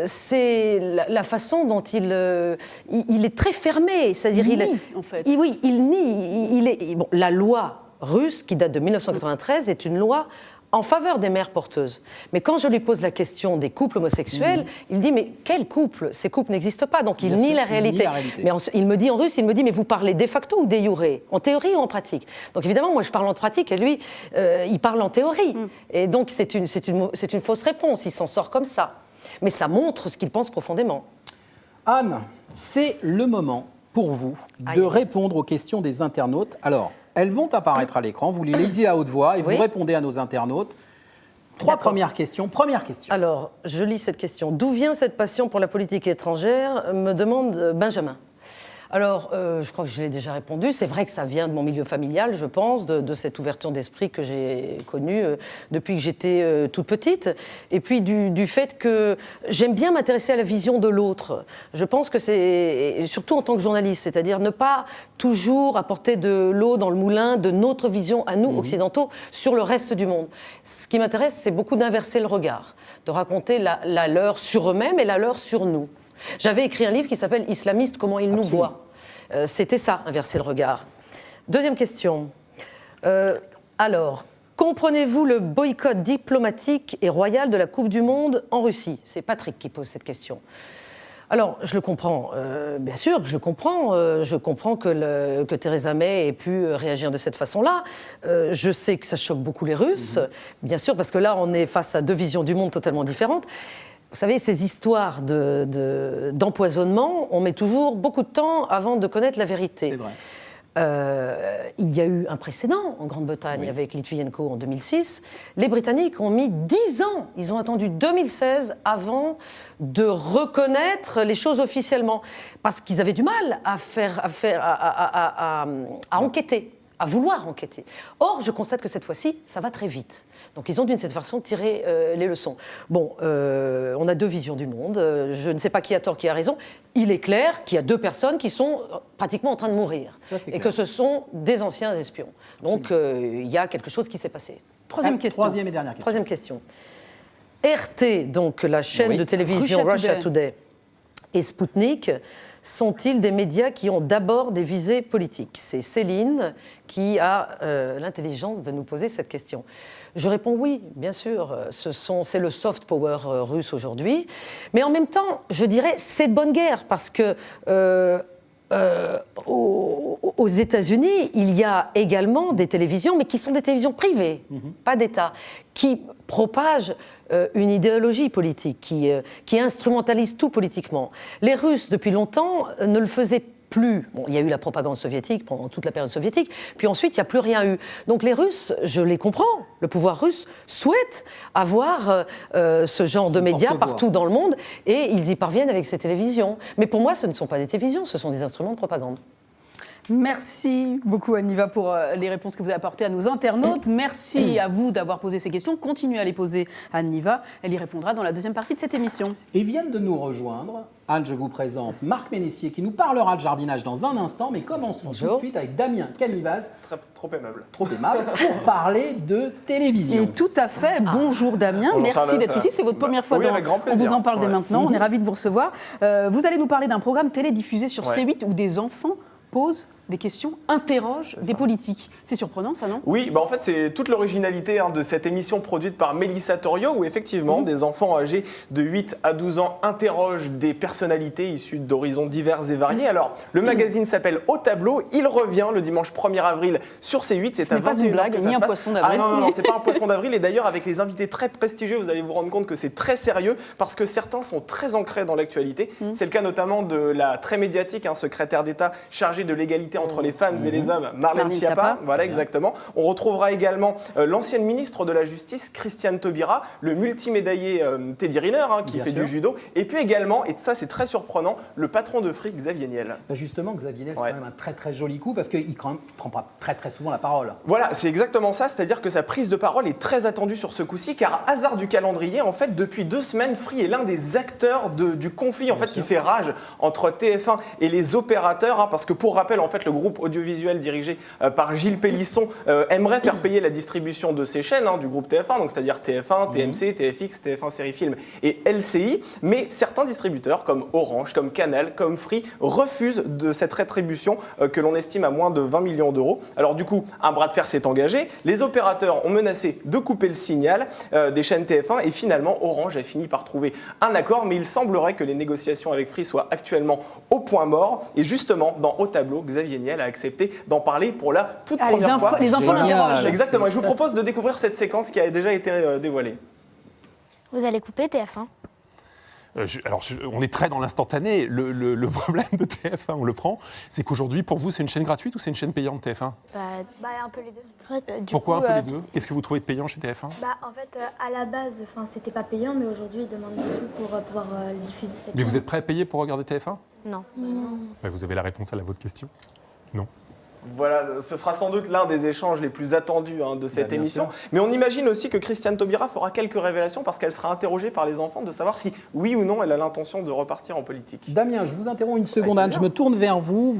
c'est la façon dont il est très fermé. C'est-à-dire, il nie, en fait. Oui, il nie. Bon, la loi russe, qui date de 1993, est une loi en faveur des mères porteuses. Mais quand je lui pose la question des couples homosexuels, il dit, mais quel couple? Ces couples n'existent pas, donc il nie la réalité. Mais il me dit en russe, mais vous parlez de facto ou de jure? En théorie ou en pratique? Donc évidemment, moi je parle en pratique et lui, il parle en théorie. Et donc c'est une fausse réponse, il s'en sort comme ça. Mais ça montre ce qu'il pense profondément. Anne, c'est le moment pour vous de répondre aux questions des internautes. Alors, elles vont apparaître à l'écran, vous les lisez à haute voix et vous répondez à nos internautes. Trois premières questions. Première question. Alors, je lis cette question. D'où vient cette passion pour la politique étrangère, me demande Benjamin. Alors, je crois que je l'ai déjà répondu. C'est vrai que ça vient de mon milieu familial, je pense, de cette ouverture d'esprit que j'ai connue depuis que j'étais toute petite. Et puis du fait que j'aime bien m'intéresser à la vision de l'autre. Je pense que c'est, surtout en tant que journaliste, c'est-à-dire ne pas toujours apporter de l'eau dans le moulin de notre vision à nous, occidentaux, sur le reste du monde. Ce qui m'intéresse, c'est beaucoup d'inverser le regard, de raconter la leur sur eux-mêmes et la leur sur nous. J'avais écrit un livre qui s'appelle « Islamistes, comment ils nous voient ». C'était ça, inverser le regard. Deuxième question. Alors, comprenez-vous le boycott diplomatique et royal de la Coupe du Monde en Russie? C'est Patrick qui pose cette question. Alors, je le comprends, bien sûr, je comprends que Theresa May ait pu réagir de cette façon-là. Je sais que ça choque beaucoup les Russes, bien sûr, parce que là, on est face à deux visions du monde totalement différentes. Vous savez, ces histoires d'empoisonnement, on met toujours beaucoup de temps avant de connaître la vérité. C'est vrai. Il y a eu un précédent en Grande-Bretagne avec Litvinenko en 2006. Les Britanniques ont mis 10 ans, ils ont attendu 2016 avant de reconnaître les choses officiellement, parce qu'ils avaient du mal à enquêter, à vouloir enquêter. Or, je constate que cette fois-ci, ça va très vite. Donc ils ont d'une certaine façon tiré les leçons. Bon, on a deux visions du monde. Je ne sais pas qui a tort, qui a raison. Il est clair qu'il y a deux personnes qui sont pratiquement en train de mourir. Et que ce sont des anciens espions. Donc il y a quelque chose qui s'est passé. Troisième question. Troisième et dernière question. Troisième question. RT, donc la chaîne de télévision Russia Today, et Sputnik, sont-ils des médias qui ont d'abord des visées politiques? C'est Céline qui a l'intelligence de nous poser cette question. Je réponds oui, bien sûr, c'est le soft power russe aujourd'hui. Mais en même temps, je dirais, c'est de bonne guerre, parce que aux États-Unis, il y a également des télévisions, mais qui sont des télévisions privées, pas d'État, qui propagent une idéologie politique, qui instrumentalise tout politiquement. Les Russes, depuis longtemps, ne le faisaient plus. Bon, il y a eu la propagande soviétique pendant toute la période soviétique, puis ensuite, il n'y a plus rien eu. Donc les Russes, je les comprends, le pouvoir russe souhaite avoir ce genre de médias partout dans le monde, et ils y parviennent avec ces télévisions. Mais pour moi, ce ne sont pas des télévisions, ce sont des instruments de propagande. Merci beaucoup Aniva pour les réponses que vous avez apportées à nos internautes. Merci à vous d'avoir posé ces questions. Continuez à les poser à Aniva. Elle y répondra dans la deuxième partie de cette émission. Et viennent de nous rejoindre, Anne, je vous présente Marc Ménessier qui nous parlera de jardinage dans un instant, mais commençons tout de suite avec Damien Canivaz. Trop aimable. Trop aimable, pour parler de télévision. Et tout à fait. Bonjour Damien, bonjour, merci d'être ici. C'est votre première fois avec grand plaisir. On vous en parle dès maintenant. On est ravis de vous recevoir. Vous allez nous parler d'un programme télédiffusé sur C8 où des enfants posent des questions interrogent des politiques. C'est surprenant, ça, non? Oui, en fait, c'est toute l'originalité de cette émission produite par Mélissa Torio, où effectivement, des enfants âgés de 8 à 12 ans interrogent des personnalités issues d'horizons divers et variés. Alors, le magazine s'appelle Au Tableau. Il revient le dimanche 1er avril sur C8. C'est à 21h que ça se passe. Poisson d'avril. Ah non, c'est pas un poisson d'avril. Et d'ailleurs, avec les invités très prestigieux, vous allez vous rendre compte que c'est très sérieux parce que certains sont très ancrés dans l'actualité. C'est le cas notamment de la très médiatique secrétaire d'État chargée de l'égalité entre les femmes et les hommes, Marlène Schiappa. Voilà, exactement. On retrouvera également l'ancienne ministre de la Justice, Christiane Taubira, le multimédaillé Teddy Riner, qui fait du judo, et puis également, et ça c'est très surprenant, le patron de Free, Xavier Niel. Justement, Xavier Niel, c'est quand même un très très joli coup parce qu'il ne prend pas très souvent la parole. Voilà, c'est exactement ça, c'est-à-dire que sa prise de parole est très attendue sur ce coup-ci, car hasard du calendrier, en fait, depuis 2 semaines, Free est l'un des acteurs du conflit qui fait rage entre TF1 et les opérateurs, parce que pour rappel, en fait, le groupe audiovisuel dirigé par Gilles Pélisson aimerait faire payer la distribution de ces chaînes du groupe TF1, donc c'est-à-dire TF1, TMC, TFX, TF1 Série Film et LCI, mais certains distributeurs comme Orange, comme Canal, comme Free refusent de cette rétribution que l'on estime à moins de 20 millions d'euros. Alors du coup, un bras de fer s'est engagé, les opérateurs ont menacé de couper le signal des chaînes TF1 et finalement Orange a fini par trouver un accord, mais il semblerait que les négociations avec Free soient actuellement au point mort et justement dans Au Tableau, Xavier Niel a accepté d'en parler pour la toute première fois. Les enfants l'interrogent. Exactement, et je vous propose de découvrir cette séquence qui a déjà été dévoilée. Vous allez couper TF1 ? On est très dans l'instantané. Le problème de TF1, on le prend, c'est qu'aujourd'hui, pour vous, c'est une chaîne gratuite ou c'est une chaîne payante TF1 ? Un peu les deux. Pourquoi un peu les deux ? Qu'est-ce que vous trouvez de payant chez TF1 ? En fait, à la base, c'était pas payant, mais aujourd'hui, ils demandent des sous pour pouvoir diffuser cette Mais vous êtes prêt à payer pour regarder TF1 ? Non. Vous avez la réponse à votre question ? Non. Voilà, ce sera sans doute l'un des échanges les plus attendus de cette émission. Mais on imagine aussi que Christiane Taubira fera quelques révélations parce qu'elle sera interrogée par les enfants de savoir si, oui ou non, elle a l'intention de repartir en politique. Damien, je vous interromps une seconde, Anne, je me tourne vers vous.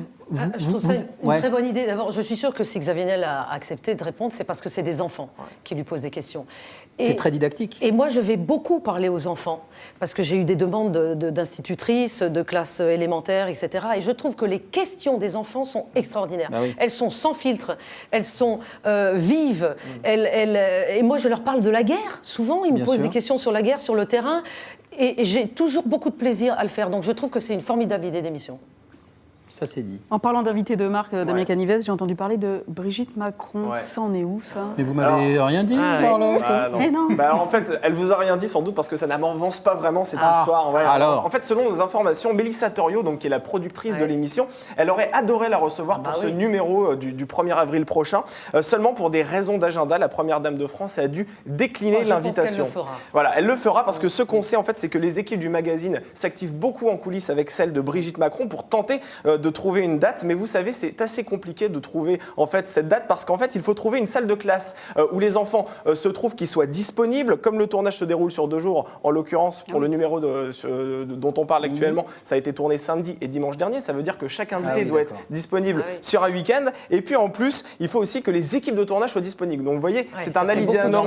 Je trouve ça une très bonne idée. D'abord, je suis sûre que si Xavier Niel a accepté de répondre, c'est parce que c'est des enfants qui lui posent des questions. C'est très didactique. Et moi, je vais beaucoup parler aux enfants, parce que j'ai eu des demandes d'institutrices, de classes élémentaires, etc. Et je trouve que les questions des enfants sont extraordinaires. Elles sont sans filtre, elles sont vives. Et moi, je leur parle de la guerre. Souvent, ils me posent des questions sur la guerre, sur le terrain. Et j'ai toujours beaucoup de plaisir à le faire. Donc, je trouve que c'est une formidable idée d'émission. Ça, c'est dit. En parlant d'invité de marque, Damien Canivez, j'ai entendu parler de Brigitte Macron. Ça en est où, ça ? Mais vous m'avez rien dit, Charlotte. En fait, elle vous a rien dit sans doute parce que ça n'avance pas vraiment cette histoire. Alors. En fait, selon nos informations, Mélissa Torio, qui est la productrice de l'émission, elle aurait adoré la recevoir pour ce numéro du 1er avril prochain. Seulement pour des raisons d'agenda, la première dame de France a dû décliner l'invitation. Voilà, elle le fera parce que ce qu'on sait, en fait, c'est que les équipes du magazine s'activent beaucoup en coulisses avec celle de Brigitte Macron pour tenter de trouver une date, mais vous savez, c'est assez compliqué de trouver en fait cette date parce qu'en fait, il faut trouver une salle de classe où les enfants se trouvent qui soit disponible. Comme le tournage se déroule sur 2 jours, en l'occurrence pour le numéro dont on parle actuellement, ça a été tourné samedi et dimanche dernier. Ça veut dire que chaque invité doit être disponible sur un week-end. Et puis en plus, il faut aussi que les équipes de tournage soient disponibles. Donc vous voyez, c'est un alignement.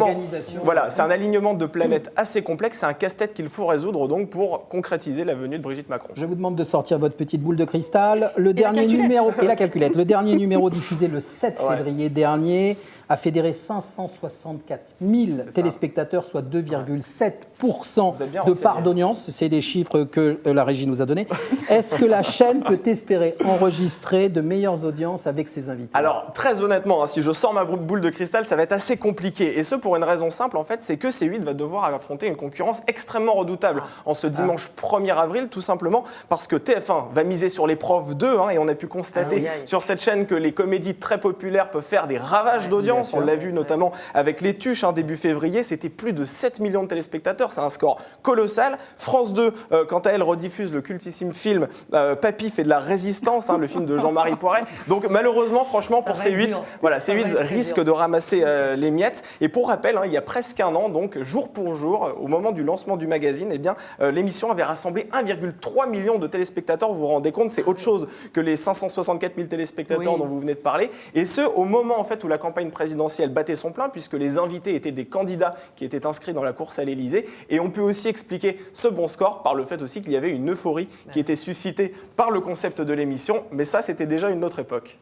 Voilà, c'est un alignement de planètes assez complexe. C'est un casse-tête qu'il faut résoudre donc pour concrétiser la venue de Brigitte Macron. Je vous demande de sortir votre petite boule de cristal. Le dernier numéro et la calculette. Le dernier numéro diffusé le 7 février dernier a fédéré 564 000 téléspectateurs, soit 2,7% de part d'audience. C'est les chiffres que la régie nous a donnés. Est-ce que la chaîne peut espérer enregistrer de meilleures audiences avec ses invités ? Alors, très honnêtement, si je sors ma boule de cristal, ça va être assez compliqué. Et ce, pour une raison simple, en fait, c'est que C8 va devoir affronter une concurrence extrêmement redoutable en ce dimanche 1er avril, tout simplement parce que TF1 va miser sur l'épreuve 2, et on a pu constater sur cette chaîne que les comédies très populaires peuvent faire des ravages d'audience. On l'a vu notamment avec Les Tuches, début février, c'était plus de 7 millions de téléspectateurs, c'est un score colossal. France 2, quant à elle, rediffuse le cultissime film Papy fait de la résistance, le film de Jean-Marie Poiret. Donc malheureusement, franchement, pour C8, C8 risque de ramasser les miettes. Et pour rappel, il y a presque un an, donc jour pour jour, au moment du lancement du magazine, l'émission avait rassemblé 1,3 million de téléspectateurs. Vous vous rendez compte, c'est autre chose chose que les 564 000 téléspectateurs dont vous venez de parler, et ce, au moment en fait, où la campagne présidentielle battait son plein, puisque les invités étaient des candidats qui étaient inscrits dans la course à l'Élysée. Et on peut aussi expliquer ce bon score par le fait aussi qu'il y avait une euphorie qui était suscitée par le concept de l'émission, mais ça, c'était déjà une autre époque.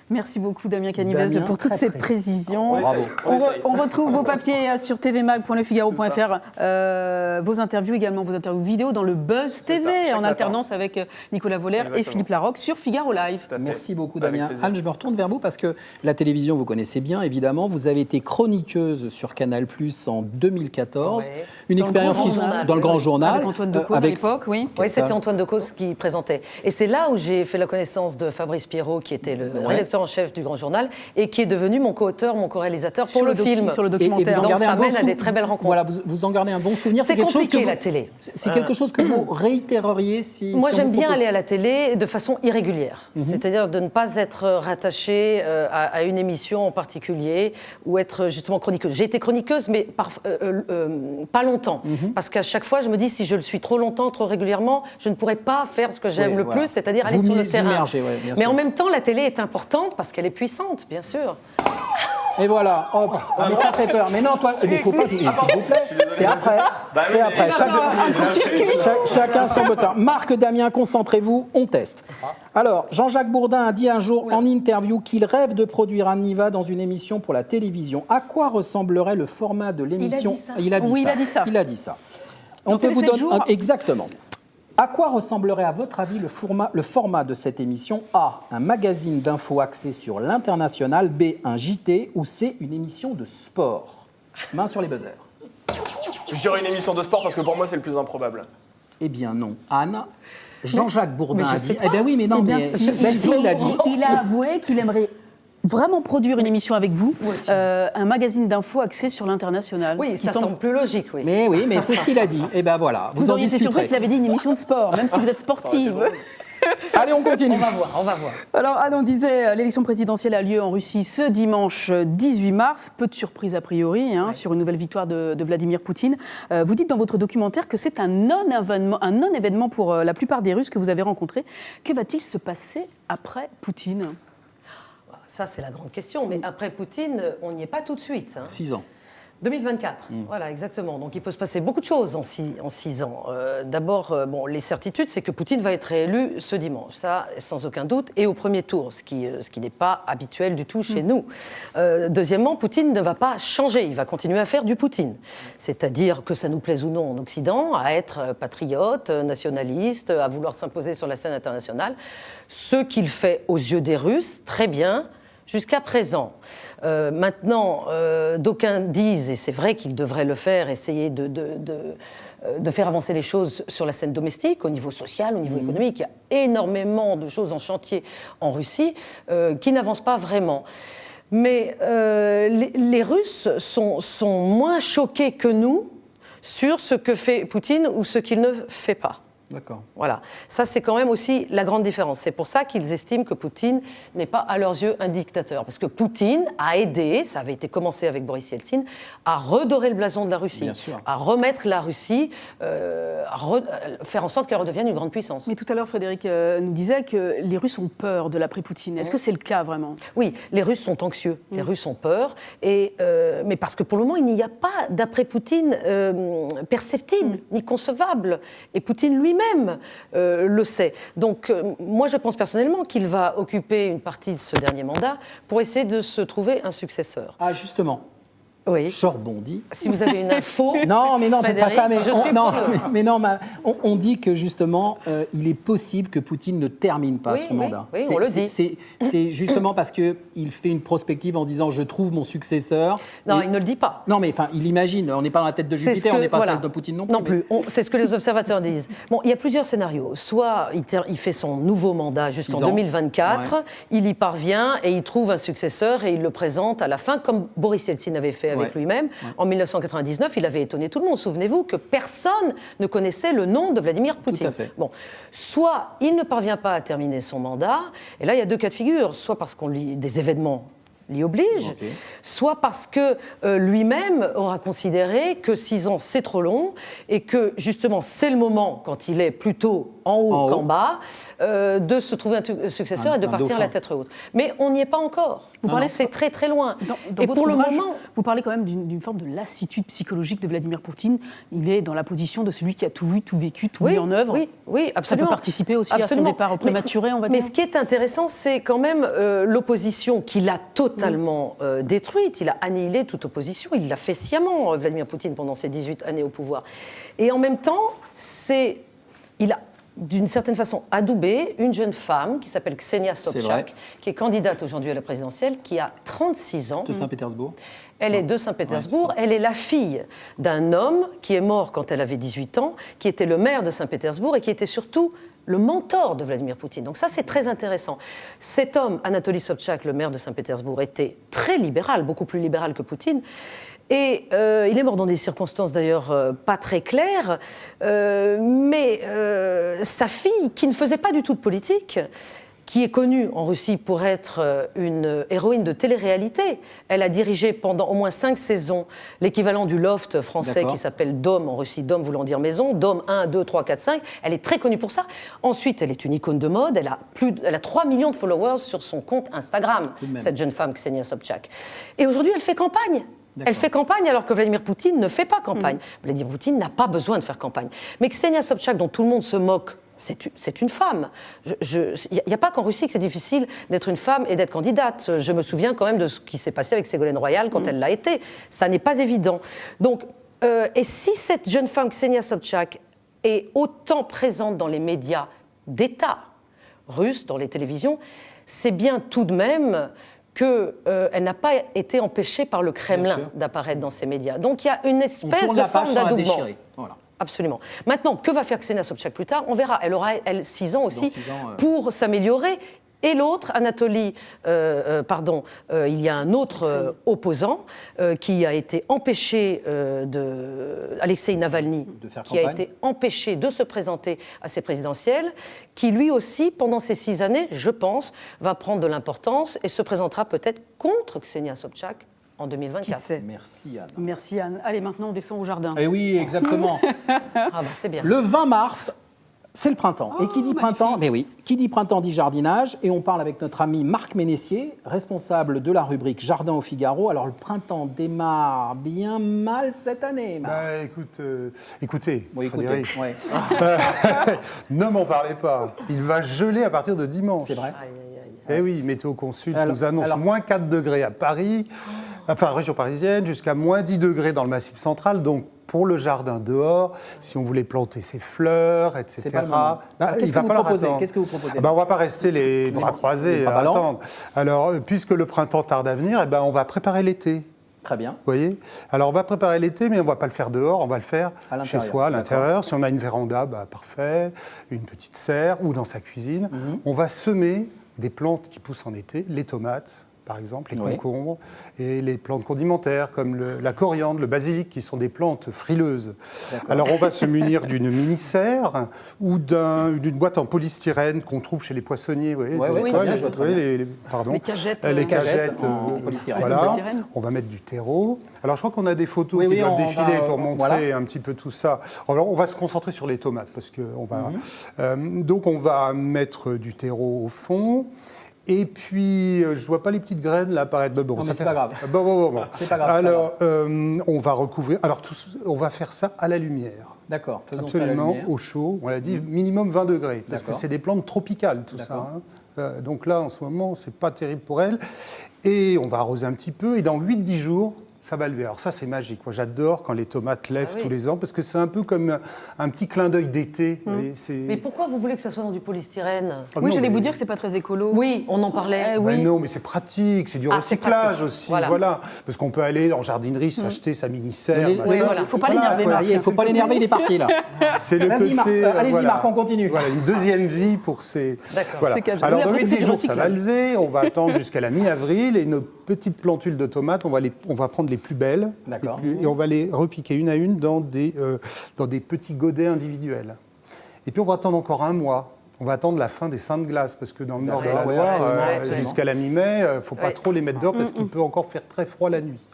Merci beaucoup Damien Canivez pour toutes ces précisions. Bravo. On retrouve vos papiers sur tvmag.lefigaro.fr, vos interviews également, vos interviews vidéo dans le Buzz TV, en alternance avec Nicolas Voller et Philippe Larocque sur Figaro Live. Merci beaucoup Damien. Anne, je me retourne vers vous parce que la télévision, vous connaissez bien évidemment. Vous avez été chroniqueuse sur Canal+ en 2014. Ouais. Une expérience dans le Grand Journal. Avec Antoine Decaux à l'époque, oui. Oui, c'était Antoine Decaux qui présentait. Et c'est là où j'ai fait la connaissance de Fabrice Pierrot, qui était le rédacteur en chef du Grand Journal et qui est devenu mon co-auteur, mon co-réalisateur pour le film. Sur le documentaire. Et donc ça mène à des très belles rencontres. Voilà, vous en gardez un bon souvenir. C'est compliqué la télé. C'est quelque chose que vous réitéreriez si... Moi, si j'aime on vous bien propose... aller à la télé de façon irrégulière. C'est-à-dire de ne pas être rattaché à une émission en particulier ou être justement chroniqueuse. J'ai été chroniqueuse, mais pas longtemps. Parce qu'à chaque fois, je me dis, si je le suis trop longtemps, trop régulièrement, je ne pourrais pas faire ce que j'aime le plus, c'est-à-dire aller sur le terrain. Mais en même temps, la télé est importante parce qu'elle est puissante, bien sûr. Et voilà, hop. Ah, mais ça fait peur. Mais non, toi, il ne faut pas. S'il vous plaît, c'est après. C'est après. Chacun son moteur. Marc, Damien, concentrez-vous, on teste. Alors, Jean-Jacques Bourdin a dit un jour en interview qu'il rêve de produire un Niva dans une émission pour la télévision. À quoi ressemblerait le format de l'émission ? Il a dit ça. On peut vous donner exactement. À quoi ressemblerait, à votre avis, le format de cette émission ? A, un magazine d'infos axé sur l'international. B, un JT. Ou C, une émission de sport. Main sur les buzzers. Je dirais une émission de sport parce que pour moi, c'est le plus improbable. Eh bien non. Anne, Jean-Jacques Bourdin a dit... Eh bien oui, mais non, mais il l'a dit. Il a avoué qu'il aimerait vraiment produire une émission avec vous, un magazine d'infos axé sur l'international. Oui, ça semble plus logique, oui. Mais c'est ce qu'il a dit. Et ben voilà, vous auriez été surpris s'il avait dit une émission de sport, même si vous êtes sportive. Allez, on continue. On va voir. Alors, Anne, on disait, l'élection présidentielle a lieu en Russie ce dimanche 18 mars. Peu de surprise a priori sur une nouvelle victoire de Vladimir Poutine. Vous dites dans votre documentaire que c'est un non-événement pour la plupart des Russes que vous avez rencontrés. Que va-t-il se passer après Poutine ? Ça, c'est la grande question. Mais après Poutine, on n'y est pas tout de suite. 6 ans. 2024, voilà, exactement. Donc il peut se passer beaucoup de choses en 6 ans. D'abord, les certitudes, c'est que Poutine va être réélu ce dimanche, ça, sans aucun doute, et au premier tour, ce qui n'est pas habituel du tout chez nous. Deuxièmement, Poutine ne va pas changer, il va continuer à faire du Poutine. C'est-à-dire que ça nous plaise ou non en Occident, à être patriote, nationaliste, à vouloir s'imposer sur la scène internationale. Ce qu'il fait aux yeux des Russes, très bien, jusqu'à présent. Maintenant, d'aucuns disent, et c'est vrai qu'il devrait le faire, essayer de faire avancer les choses sur la scène domestique, au niveau social, au niveau économique. Il y a énormément de choses en chantier en Russie qui n'avancent pas vraiment. Mais les Russes sont moins choqués que nous sur ce que fait Poutine ou ce qu'il ne fait pas. D'accord. Voilà. Ça, c'est quand même aussi la grande différence. C'est pour ça qu'ils estiment que Poutine n'est pas, à leurs yeux, un dictateur. Parce que Poutine a aidé, ça avait été commencé avec Boris Yeltsin, à redorer le blason de la Russie, à remettre la Russie, faire en sorte qu'elle redevienne une grande puissance. Mais tout à l'heure, Frédéric nous disait que les Russes ont peur de l'après-Poutine. Est-ce que c'est le cas, vraiment ? Oui, les Russes sont anxieux, les Russes ont peur, mais parce que pour le moment, il n'y a pas d'après-Poutine perceptible, ni concevable. Et Poutine lui-même le sait. Donc, moi, je pense personnellement qu'il va occuper une partie de ce dernier mandat pour essayer de se trouver un successeur. Ah, justement. Oui. Je rebondis. Si vous avez une info. Non, mais non, pas ça. On dit que justement, il est possible que Poutine ne termine pas son mandat. Oui, on le dit. C'est justement parce qu'il fait une prospective en disant je trouve mon successeur. Non, il ne le dit pas. Non, mais il imagine. On n'est pas dans la tête de Jupiter, on n'est pas celle de Poutine non plus. Non plus. C'est ce que les observateurs disent. Bon, il y a plusieurs scénarios. Soit il fait son nouveau mandat jusqu'en 2024, il y parvient et il trouve un successeur et il le présente à la fin, comme Boris Yeltsin avait fait avec lui-même. En 1999, il avait étonné tout le monde. Souvenez-vous que personne ne connaissait le nom de Vladimir Poutine. Tout à fait. Bon, soit il ne parvient pas à terminer son mandat, et là il y a deux cas de figure, soit parce qu'on lit des événements l'y oblige, soit parce que lui-même aura considéré que 6 ans c'est trop long et que justement c'est le moment, quand il est plutôt en haut qu'en bas, de se trouver un successeur et de partir à la tête haute. Mais on n'y est pas encore. C'est très très loin. Dans et votre pour le ouvrage, moment, vous parlez quand même d'une forme de lassitude psychologique de Vladimir Poutine. Il est dans la position de celui qui a tout vu, tout vécu, tout mis en œuvre. Oui, absolument. Ça peut participer aussi à son départ prématuré, on va dire. Mais ce qui est intéressant, c'est quand même l'opposition qu'il a totalement détruite. Il a annihilé toute opposition. Il l'a fait sciemment, Vladimir Poutine, pendant ses 18 années au pouvoir. Et en même temps, il a d'une certaine façon adoubé une jeune femme qui s'appelle Ksenia Sobchak, qui est candidate aujourd'hui à la présidentielle, qui a 36 ans. De Saint-Pétersbourg. Elle est de Saint-Pétersbourg. Elle est la fille d'un homme qui est mort quand elle avait 18 ans, qui était le maire de Saint-Pétersbourg et qui était surtout le mentor de Vladimir Poutine. Donc ça, c'est très intéressant. Cet homme, Anatoly Sobchak, le maire de Saint-Pétersbourg, était très libéral, beaucoup plus libéral que Poutine. Et il est mort dans des circonstances d'ailleurs pas très claires, mais sa fille, qui ne faisait pas du tout de politique, qui est connue en Russie pour être une héroïne de télé-réalité. Elle a dirigé pendant au moins 5 saisons l'équivalent du Loft français qui s'appelle Dôme en Russie, Dôme voulant dire maison, Dôme 1, 2, 3, 4, 5. Elle est très connue pour ça. Ensuite, elle est une icône de mode. Elle a 3 millions de followers sur son compte Instagram, cette jeune femme, Ksenia Sobchak. Et aujourd'hui, elle fait campagne. Elle fait campagne alors que Vladimir Poutine ne fait pas campagne. Vladimir Poutine n'a pas besoin de faire campagne. Mais Ksenia Sobchak, dont tout le monde se moque, c'est une femme. Il n'y a pas qu'en Russie que c'est difficile d'être une femme et d'être candidate. Je me souviens quand même de ce qui s'est passé avec Ségolène Royal quand elle l'a été. Ça n'est pas évident. Donc, et si cette jeune femme, Ksenia Sobchak, est autant présente dans les médias d'État russes, dans les télévisions, c'est bien tout de même qu'elle n'a pas été empêchée par le Kremlin d'apparaître dans ces médias. Donc il y a une espèce de forme d'adoubement. Voilà. Absolument. Maintenant, que va faire Ksenia Sobchak plus tard ? On verra. Elle aura 6 ans aussi pour s'améliorer. Et l'autre, Anatoly, il y a un autre opposant qui a été empêché Alexei Navalny, qui a été empêché de se présenter à ces présidentielles, qui lui aussi, pendant ces 6 années, je pense, va prendre de l'importance et se présentera peut-être contre Ksenia Sobchak en 2024. Qui sait ? Merci Anne. Merci Anne. Allez, maintenant on descend au jardin. Eh oui, exactement. C'est bien. Le 20 mars, c'est le printemps. Et qui dit printemps, qui dit printemps dit jardinage. Et on parle avec notre ami Marc Ménessier, responsable de la rubrique Jardin au Figaro. Alors le printemps démarre bien mal cette année, Marc. Écoutez, Frédéric, ne m'en parlez pas. Il va geler à partir de dimanche. C'est vrai. Eh oui, Météo Consult nous annonce moins 4 degrés à Paris, région parisienne, jusqu'à moins 10 degrés dans le Massif central. Donc, pour le jardin dehors, si on voulait planter ses fleurs, etc., il va falloir attendre. Qu'est-ce que vous proposez ? On ne va pas rester les bras croisés à attendre. Alors, puisque le printemps tarde à venir, on va préparer l'été. Très bien. Vous voyez ? Alors, on va préparer l'été, mais on ne va pas le faire dehors, on va le faire chez soi, à l'intérieur. Si on a une véranda, parfait, une petite serre ou dans sa cuisine. On va semer des plantes qui poussent en été, les tomates, par exemple, les concombres, et les plantes condimentaires comme la coriandre, le basilic, qui sont des plantes frileuses. Alors on va se munir d'une mini-serre ou d'une boîte en polystyrène qu'on trouve chez les poissonniers. Les cagettes en polystyrène. Voilà. On va mettre du terreau. Alors je crois qu'on a des photos qui doivent défiler pour montrer un petit peu tout ça. Alors on va se concentrer sur les tomates parce que donc on va mettre du terreau au fond. Et puis, je ne vois pas les petites graines là apparaître. Non, mais c'est pas grave. Bon. C'est pas grave. Alors, on va recouvrir. Alors, on va faire ça à la lumière. D'accord, faisons absolument, ça à la lumière. Au chaud. On l'a dit, minimum 20 degrés. Parce que c'est des plantes tropicales, tout ça. Donc là, en ce moment, ce n'est pas terrible pour elles. Et on va arroser un petit peu. Et dans 8-10 jours, ça va lever. Alors ça, c'est magique. Moi, j'adore quand les tomates lèvent tous les ans, parce que c'est un peu comme un petit clin d'œil d'été. Mais pourquoi vous voulez que ça soit dans du polystyrène ? J'allais vous dire que c'est pas très écolo. Oui, on en parlait. Non, mais c'est pratique, c'est du recyclage aussi. Voilà. Parce qu'on peut aller en jardinerie, s'acheter sa mini-serre. Il ne faut pas l'énerver, Marc. Il ne faut pas l'énerver, il est parti là. C'est le côté... Allez-y, Marc, on continue. Voilà, une deuxième vie pour ces... D'accord. Voilà. Alors, dans 8-10 jours, ça va lever. On va attendre jusqu'à la mi-avril. Et nos petites plantules de tomates, on va prendre les plus belles. Et on va les repiquer une à une dans des petits godets individuels. Et puis on va attendre encore un mois on va attendre la fin des seins de glace, parce que dans le nord de la Loire, jusqu'à la mi-mai, il ne faut pas trop les mettre dehors, parce qu'il peut encore faire très froid la nuit.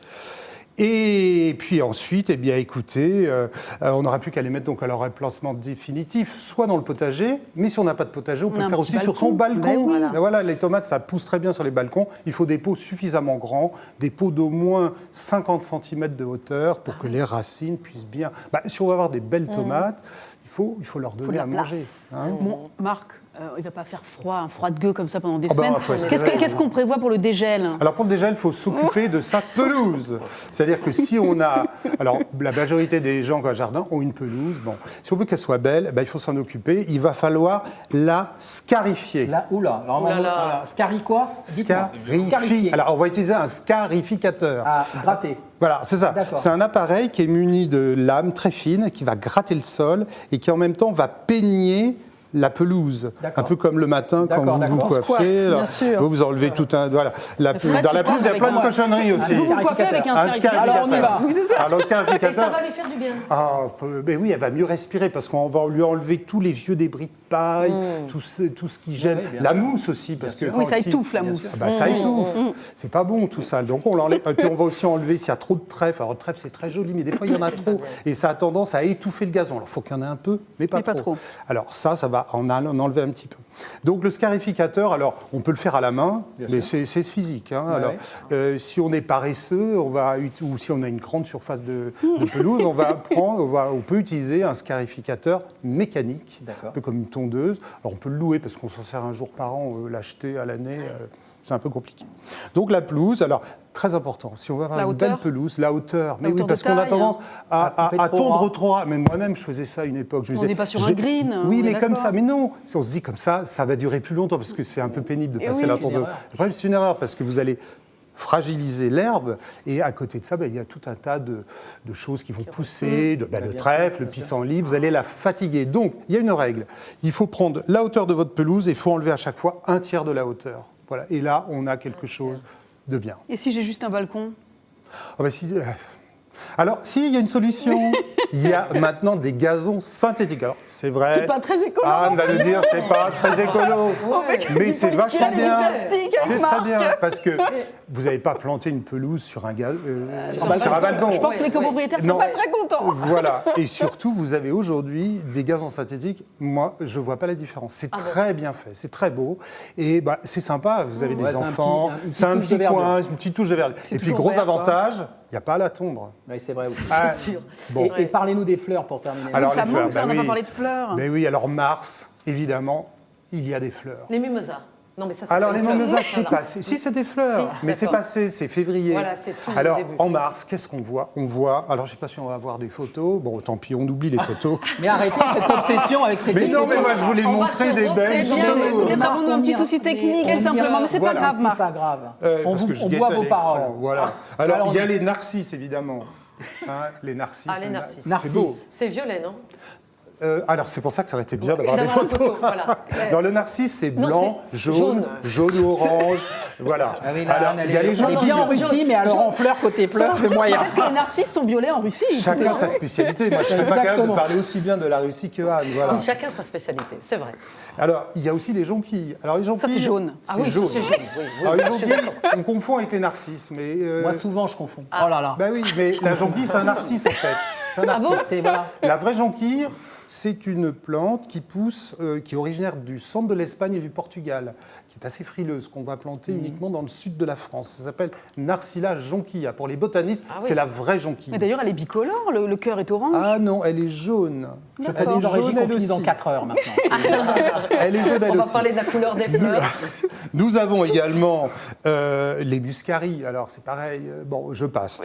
Et puis ensuite, eh bien, écoutez, on n'aura plus qu'à les mettre donc à leur emplacement définitif, soit dans le potager, mais si on n'a pas de potager, on peut le faire aussi sur son balcon. Voilà, les tomates, ça pousse très bien sur les balcons. Il faut des pots suffisamment grands, des pots d'au moins 50 cm de hauteur pour que les racines puissent bien... si on veut avoir des belles tomates, il faut leur donner à manger. Bon, Marc, il ne va pas faire froid, un froid de gueux comme ça pendant des semaines. Qu'est-ce qu'on prévoit pour le dégel? Alors pour le dégel, il faut s'occuper de sa pelouse. C'est-à-dire que si on a... Alors la majorité des gens qui ont un jardin ont une pelouse. Bon, si on veut qu'elle soit belle, il faut s'en occuper. Il va falloir la scarifier. Scari quoi? Scarifier. Alors on va utiliser un scarificateur. Gratter. Voilà, c'est ça. C'est un appareil qui est muni de lames très fines, qui va gratter le sol et qui en même temps va peigner la pelouse, un peu comme le matin quand vous vous coiffez, vous enlevez tout un... Voilà. Dans la pelouse, il y a plein de cochonneries aussi. Vous vous coiffez avec un scarificateur. Alors on y va. Alors, et ça va lui faire du bien. Mais oui, elle va mieux respirer parce qu'on va lui enlever tous les vieux débris de paille, tout ce qui gêne. La mousse aussi, parce que... Oui, ça étouffe la mousse. Ça étouffe. C'est pas bon tout ça. Donc on l'enlève. Et puis on va aussi enlever s'il y a trop de trèfle. Alors le trèfle, c'est très joli, mais des fois il y en a trop. Et ça a tendance à étouffer le gazon. Alors il faut qu'il y en ait un peu, mais pas trop. Alors ça va en enlever un petit peu. Donc le scarificateur, alors on peut le faire à la main, mais c'est physique. Alors si on est paresseux, ou si on a une grande surface de pelouse, on peut utiliser un scarificateur mécanique, un peu comme une tondeuse. Alors on peut le louer parce qu'on s'en sert un jour par an, l'acheter à l'année. C'est un peu compliqué. Donc la pelouse, alors très important, si on veut avoir une belle pelouse, la hauteur. Mais oui, parce qu'on a tendance à tondre trop ras. Mais moi-même, je faisais ça à une époque. On n'est pas sur un green. Oui, mais comme ça. Mais non, si on se dit comme ça va durer plus longtemps parce que c'est un peu pénible de passer la tondeuse. Le problème, c'est une erreur parce que vous allez fragiliser l'herbe et à côté de ça, il y a tout un tas de choses qui vont pousser, le trèfle, le pissenlit, vous allez la fatiguer. Donc, il y a une règle. Il faut prendre la hauteur de votre pelouse et il faut enlever à chaque fois un tiers de la hauteur. Voilà. Et là, on a quelque chose de bien. Et si j'ai juste un balcon? Alors, il y a une solution. Il y a maintenant des gazons synthétiques. Alors, c'est vrai. C'est pas très écolo. Anne va nous dire, c'est pas très écolo. Mais c'est vachement bien. C'est très bien. Parce que vous n'avez pas planté une pelouse sur un balcon. Je pense que les copropriétaires ne sont pas très contents. Voilà. Et surtout, vous avez aujourd'hui des gazons synthétiques. Moi, je ne vois pas la différence. C'est très bien fait. C'est très beau. Et c'est sympa. Vous avez des enfants. C'est un petit coin, une petite touche de verdure. Et puis, gros avantage, il n'y a pas à la tondre. Oui, c'est vrai. C'est sûr. Bon. Et parlez-nous des fleurs pour terminer. Alors, ça manque, on n'a pas parlé de fleurs. Mais oui, alors Mars, évidemment, il y a des fleurs. Les mimosas. Non, mais ça, alors, les mimosas, c'est passé. Si, c'est des fleurs, mais c'est passé, c'est février. Voilà, c'est tout. Alors, en mars, qu'est-ce qu'on voit? On voit, alors je ne sais pas si on va avoir des photos. Bon, tant pis, on oublie les photos. Mais arrêtez cette obsession avec ces Mais non, mais moi, je voulais montrer des belles photos. Nous avons un petit souci technique, simplement, mais c'est pas grave, Marc. C'est pas grave. On boit vos paroles. Voilà. Alors, il y a les narcisses, évidemment. Les narcisses. Les narcisses. C'est beau. C'est violet, non? Alors c'est pour ça que ça aurait été bien d'avoir des photos. Voilà. Dans le narcisse, c'est blanc, jaune ou orange. Voilà. Il y a les gens bien en Russie, mais alors en fleurs, côté fleurs, c'est moyen. Peut-être que les narcisses sont violets en Russie. Chacun sa spécialité. Moi, je ne serais pas capable de parler aussi bien de la Russie que Anne. Voilà. Chacun sa spécialité, c'est vrai. Alors, il y a aussi les jonquilles. Alors, les jonquilles, ça, c'est jaune. C'est jaune. Alors, les jonquilles, on confond avec les narcisses. Mais moi, souvent, je confonds. Oh là là. Ben oui, mais la jonquille, c'est un narcisse, en fait. C'est un narcisse. La vraie jonquille, c'est une plante qui pousse, qui est originaire du centre de l'Espagne et du Portugal, qui est assez frileuse, qu'on va planter uniquement dans le sud de la France. Ça s'appelle Narcilla jonquilla. Pour les botanistes, c'est la vraie jonquille. Mais d'ailleurs, elle est bicolore, le cœur est orange. Ah non, elle est jaune. Je précise en régie qu'on finit dans 4 heures maintenant. Elle est jaune, elle aussi. On va parler de la couleur des fleurs. Nous avons également les muscaries. Alors, c'est pareil. Bon, je passe.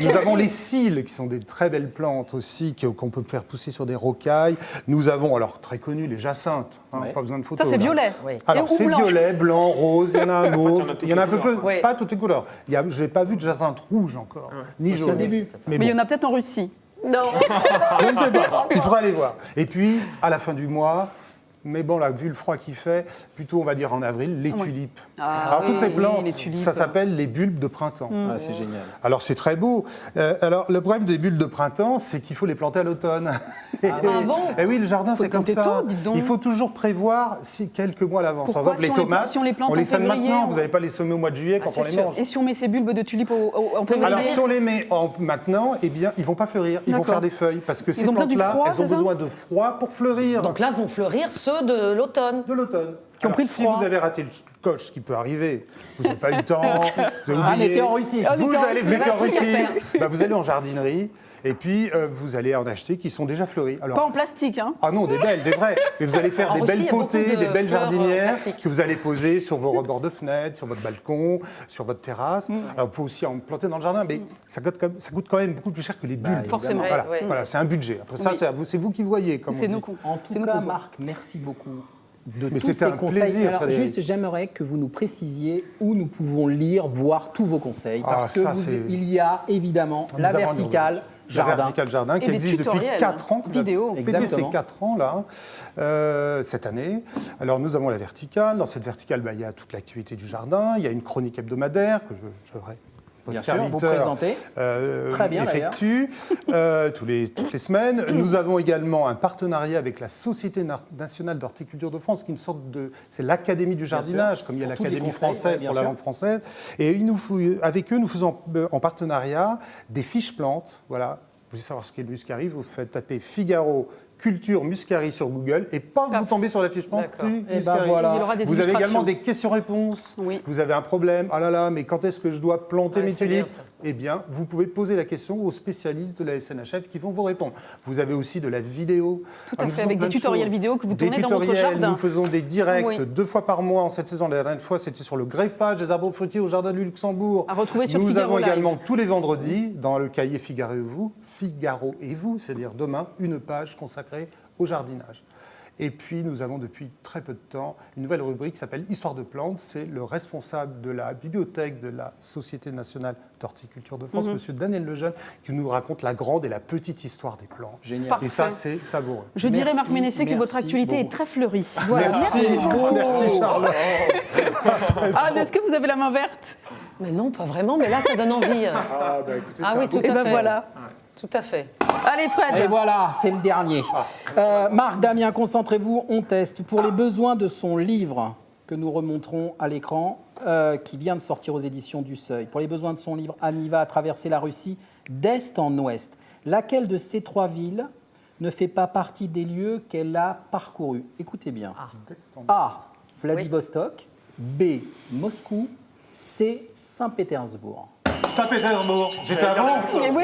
Nous avons les cils, qui sont des très belles plantes aussi, qu'on peut faire pousser sur des rocailles. Nous avons, alors, très connu, les jacinthes. Pas besoin de photos. Ça, c'est violet. Alors, c'est violet, blanc, rose, il y en a un mauve. Il y en a un peu, pas toutes les couleurs. Je n'ai pas vu de jacinthe rouge encore, ni jaune. Début. Mais il y en a peut-être en Russie. Non. Je ne sais pas. Il faudra aller voir. Et puis, à la fin du mois, Mais bon, là, vu le froid qu'il fait, plutôt on va dire en avril, les tulipes. Ah, Toutes ces plantes, les tulipes. ça s'appelle les bulbes de printemps. Ah, c'est génial. Alors c'est très beau. Alors le problème des bulbes de printemps, c'est qu'il faut les planter à l'automne. bon Et oui, le jardin c'est comme ça. tôt, dites donc. Il faut toujours prévoir quelques mois à l'avance. Par exemple, les tomates, si on les plante on en les sème février, maintenant. on- Vous n'allez pas les semer au mois de juillet quand on les mange. Et si on met ces bulbes de tulipes en février? Alors si on les met maintenant, eh bien ils vont pas fleurir, ils vont D'accord. faire des feuilles parce que ces ont besoin du plantes-là, froid, elles ont c'est ça besoin de froid pour fleurir. Donc là vont fleurir ceux de l'automne. De l'automne. Qui ont pris le Si froid. vous avez raté le coche, ce qui peut arriver, vous n'avez pas eu le temps, vous avez Ah, on oublié. était en Russie. Vous étiez en Russie. faire. Vous allez en jardinerie et puis vous allez en acheter qui sont déjà fleuris. Alors, Pas en plastique, hein. ah non, des belles, des vraies. Mais vous allez faire En des Russie, belles il y a beaucoup potées, de des belles fleurs, jardinières plastiques. que vous allez poser sur vos rebords de fenêtres, sur votre balcon, sur votre terrasse. Alors vous pouvez aussi en planter dans le jardin, mais ça coûte quand même beaucoup plus cher que les bulbes. Forcément. Voilà, Ouais, ouais. voilà, c'est un budget. Après ça, Oui. c'est vous qui voyez. Comme on C'est dit. nous En c'est tout nous cas, qu'on voit. Marc, merci beaucoup de Mais tous c'était ces un conseils. plaisir, Alors, Frédéric. juste, j'aimerais que vous nous précisiez où nous pouvons lire, voir tous vos conseils. Ah, Parce que ça, c'est- il y a évidemment Nous la avons verticale La jardin. verticale jardin qui des existe depuis tutoriels, 4 ans, qui va vidéo. fêter ses Exactement. 4 ans là, cette année. Alors nous avons la verticale. Dans cette verticale, il y a toute l'activité du jardin. Il y a une chronique hebdomadaire que Bien votre sûr, vous serviteur présentez. Très bien, effectue toutes les semaines. Nous avons également un partenariat avec la Société nationale d'horticulture de France, qui est une sorte de... C'est l'Académie du jardinage, comme il y a Pour tous les l'Académie conseils, française ouais, bien pour la sûr. langue française. Et avec eux, nous faisons en partenariat des fiches plantes. Voilà. Vous voulez savoir ce qu'est le muscari, vous faites taper Figaro culture muscari sur Google et pas vous tombez sur la fiche plante D'accord. du Et muscari. ben voilà. Il y aura des Vous avez illustrations. également des questions-réponses. Oui. Vous avez un problème. Ah là là, mais quand est-ce que je dois planter Ouais, mes c'est bien, tulipes? ça. Eh bien, vous pouvez poser la question aux spécialistes de la SNHF qui vont vous répondre. Vous avez aussi de la vidéo. Tout à Nous fait, faisons avec plein des de tutoriels choses. vidéo que vous Des tournez dans votre tutoriels, jardin. Nous faisons des directs Oui. 2 fois par mois en cette saison. La dernière fois, c'était sur le greffage des arbres fruitiers au Jardin du Luxembourg. À retrouver sur Nous Figaro avons Live. également tous les vendredis, dans le cahier Figaro et vous, c'est-à-dire demain, une page consacrée au jardinage. Et puis, nous avons depuis très peu de temps une nouvelle rubrique qui s'appelle Histoire de plantes. C'est le responsable de la bibliothèque de la Société nationale d'horticulture de France, Monsieur Daniel Lejeune, qui nous raconte la grande et la petite histoire des plantes. Génial. Parfait. Et ça, c'est savoureux. Je dirais, Merci, Marc Ménessier, que votre merci actualité beaucoup. est très fleurie. Voilà. Merci, merci Charlotte. Ah, est-ce que vous avez la main verte? Mais non, pas vraiment, mais là ça donne envie. Ah, bah écoutez, Ah c'est oui, un tout beau- à Et ben fait. voilà. Tout à fait. Allez, Fred. Et voilà, c'est le dernier. Marc, Damien, concentrez-vous, on teste. Pour les besoins de son livre, que nous remonterons à l'écran, qui vient de sortir aux éditions du Seuil, pour les besoins de son livre, Anne va traverser la Russie d'est en ouest. Laquelle de ces 3 villes ne fait pas partie des lieux qu'elle a parcourus? Écoutez bien. A. Vladivostok. B. Moscou. C. Saint-Pétersbourg. Saint-Pétersbourg, j'étais avant. Eh oui,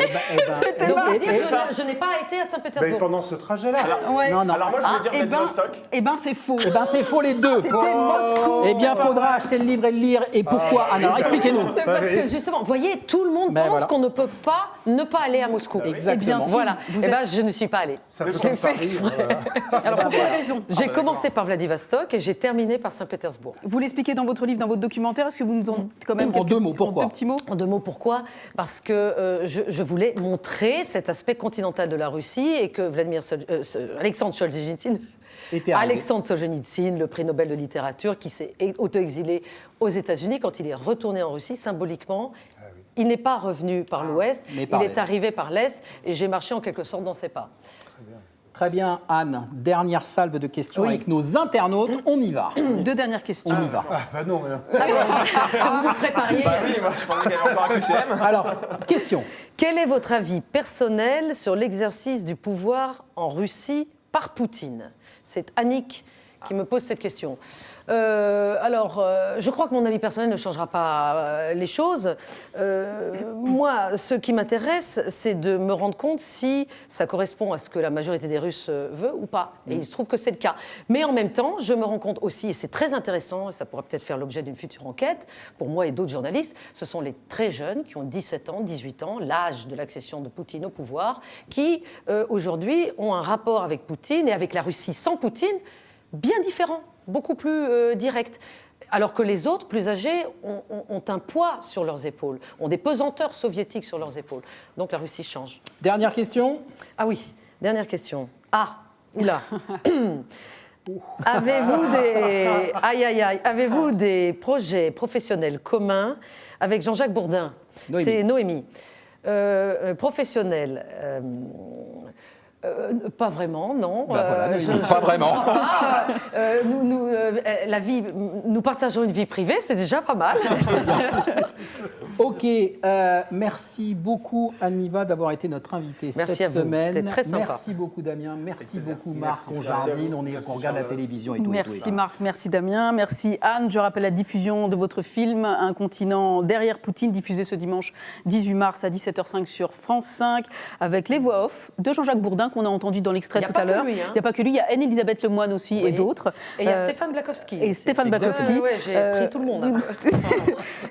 c'était donc, Marc. et- et- Je n'ai pas été à Mais Saint-Pétersbourg. pendant ce trajet-là. Ouais. Non, non. Alors moi, je voulais dire eh ben, Vladivostok. eh ben, c'est faux. Eh ben, c'est faux les deux. C'était Moscou. Eh bien, faudra acheter le livre et le lire. Et pourquoi? Alors, expliquez-nous. C'est parce que justement, vous voyez, tout le monde Ben pense voilà. qu'on ne peut pas ne pas aller à Moscou. Exactement. Eh bien, si, Voilà. vous Eh êtes- ben, je ne suis pas allée. Ça peut Je comme l'ai fait Paris, exprès. Alors, pour quelle raison? J'ai commencé par Vladivostok et j'ai terminé par Saint-Pétersbourg. Vous l'expliquez dans votre livre, dans votre documentaire. Est-ce que vous nous en dites quand même En 2 mots, pourquoi? En 2 petits mots. En 2 mots, pourquoi? Parce que je voulais montrer cet aspect continental de la Russie et que Alexandre Solzhenitsyn, le prix Nobel de littérature, qui s'est auto-exilé aux États-Unis, quand il est retourné en Russie, symboliquement, il n'est pas revenu par l'Ouest, mais par il est l'Est. arrivé par l'Est et j'ai marché en quelque sorte dans ses pas. Très bien, Anne. Dernière salve de questions Oui. avec nos internautes. On y va. 2 dernières questions. On y va. Ah, bah non, mais non. Vous vous prépariez. Bah oui, moi, je pensais qu'il y avait encore un QCM. Alors, question. Quel est votre avis personnel sur l'exercice du pouvoir en Russie par Poutine? C'est Annick qui me pose cette question. Je crois que mon avis personnel ne changera pas les choses. Moi, ce qui m'intéresse, c'est de me rendre compte si ça correspond à ce que la majorité des Russes veut ou pas. Et il se trouve que c'est le cas. Mais en même temps, je me rends compte aussi, et c'est très intéressant, et ça pourra peut-être faire l'objet d'une future enquête, pour moi et d'autres journalistes, ce sont les très jeunes qui ont 17 ans, 18 ans, l'âge de l'accession de Poutine au pouvoir, qui aujourd'hui ont un rapport avec Poutine et avec la Russie sans Poutine bien différent, beaucoup plus direct. Alors que les autres, plus âgés, ont un poids sur leurs épaules, ont des pesanteurs soviétiques sur leurs épaules. Donc la Russie change. Dernière question. Ah oui, dernière question. Ah, oula. Avez-vous des projets professionnels communs avec Jean-Jacques Bourdin? Noémie. C'est Noémie. Professionnel. Pas vraiment, non. Pas vraiment. Nous partageons une vie privée, c'est déjà pas mal. Ok, merci beaucoup Anniva d'avoir été notre invitée cette semaine. C'était très sympa. Merci beaucoup Damien, merci beaucoup Marc, on jardine, on regarde la télévision et tout. Merci Marc, merci Damien, merci Anne. Je rappelle la diffusion de votre film Un continent derrière Poutine, diffusé ce dimanche 18 mars à 17h05 sur France 5, avec les voix off de Jean-Jacques Bourdin qu'on a entendu dans l'extrait tout à l'heure. Il n'y a pas que lui, il y a Anne-Elisabeth Lemoine aussi et d'autres. Et il y a Stéphane Blakowski. Et Stéphane Blakowski. J'ai pris tout le monde.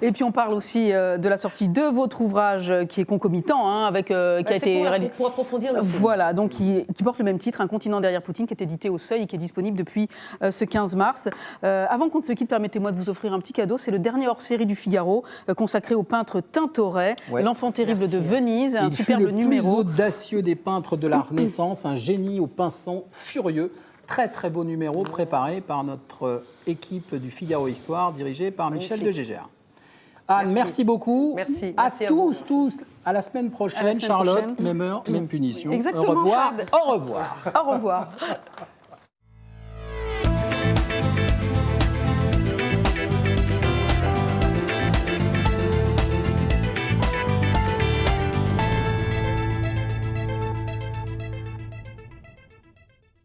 Et puis on parle aussi de la sortie de votre ouvrage qui est concomitant, qui a été réalisé pour approfondir le film. Voilà, donc qui porte le même titre, Un continent derrière Poutine, qui est édité au Seuil et qui est disponible depuis ce 15 mars. Avant qu'on ne se quitte, permettez-moi de vous offrir un petit cadeau. C'est le dernier hors-série du Figaro, consacré au peintre Tintoret, l'enfant terrible de Venise, un superbe numéro. Il fut le plus audacieux des peintres de la Renaissance, un génie au pinceau furieux. Très très beau numéro préparé par notre équipe du Figaro Histoire, dirigée par Michel de Gégère. Anne, merci beaucoup. Merci. À tous. À la semaine prochaine, Charlotte. Même heure, même punition. Exactement. Au revoir. Au revoir.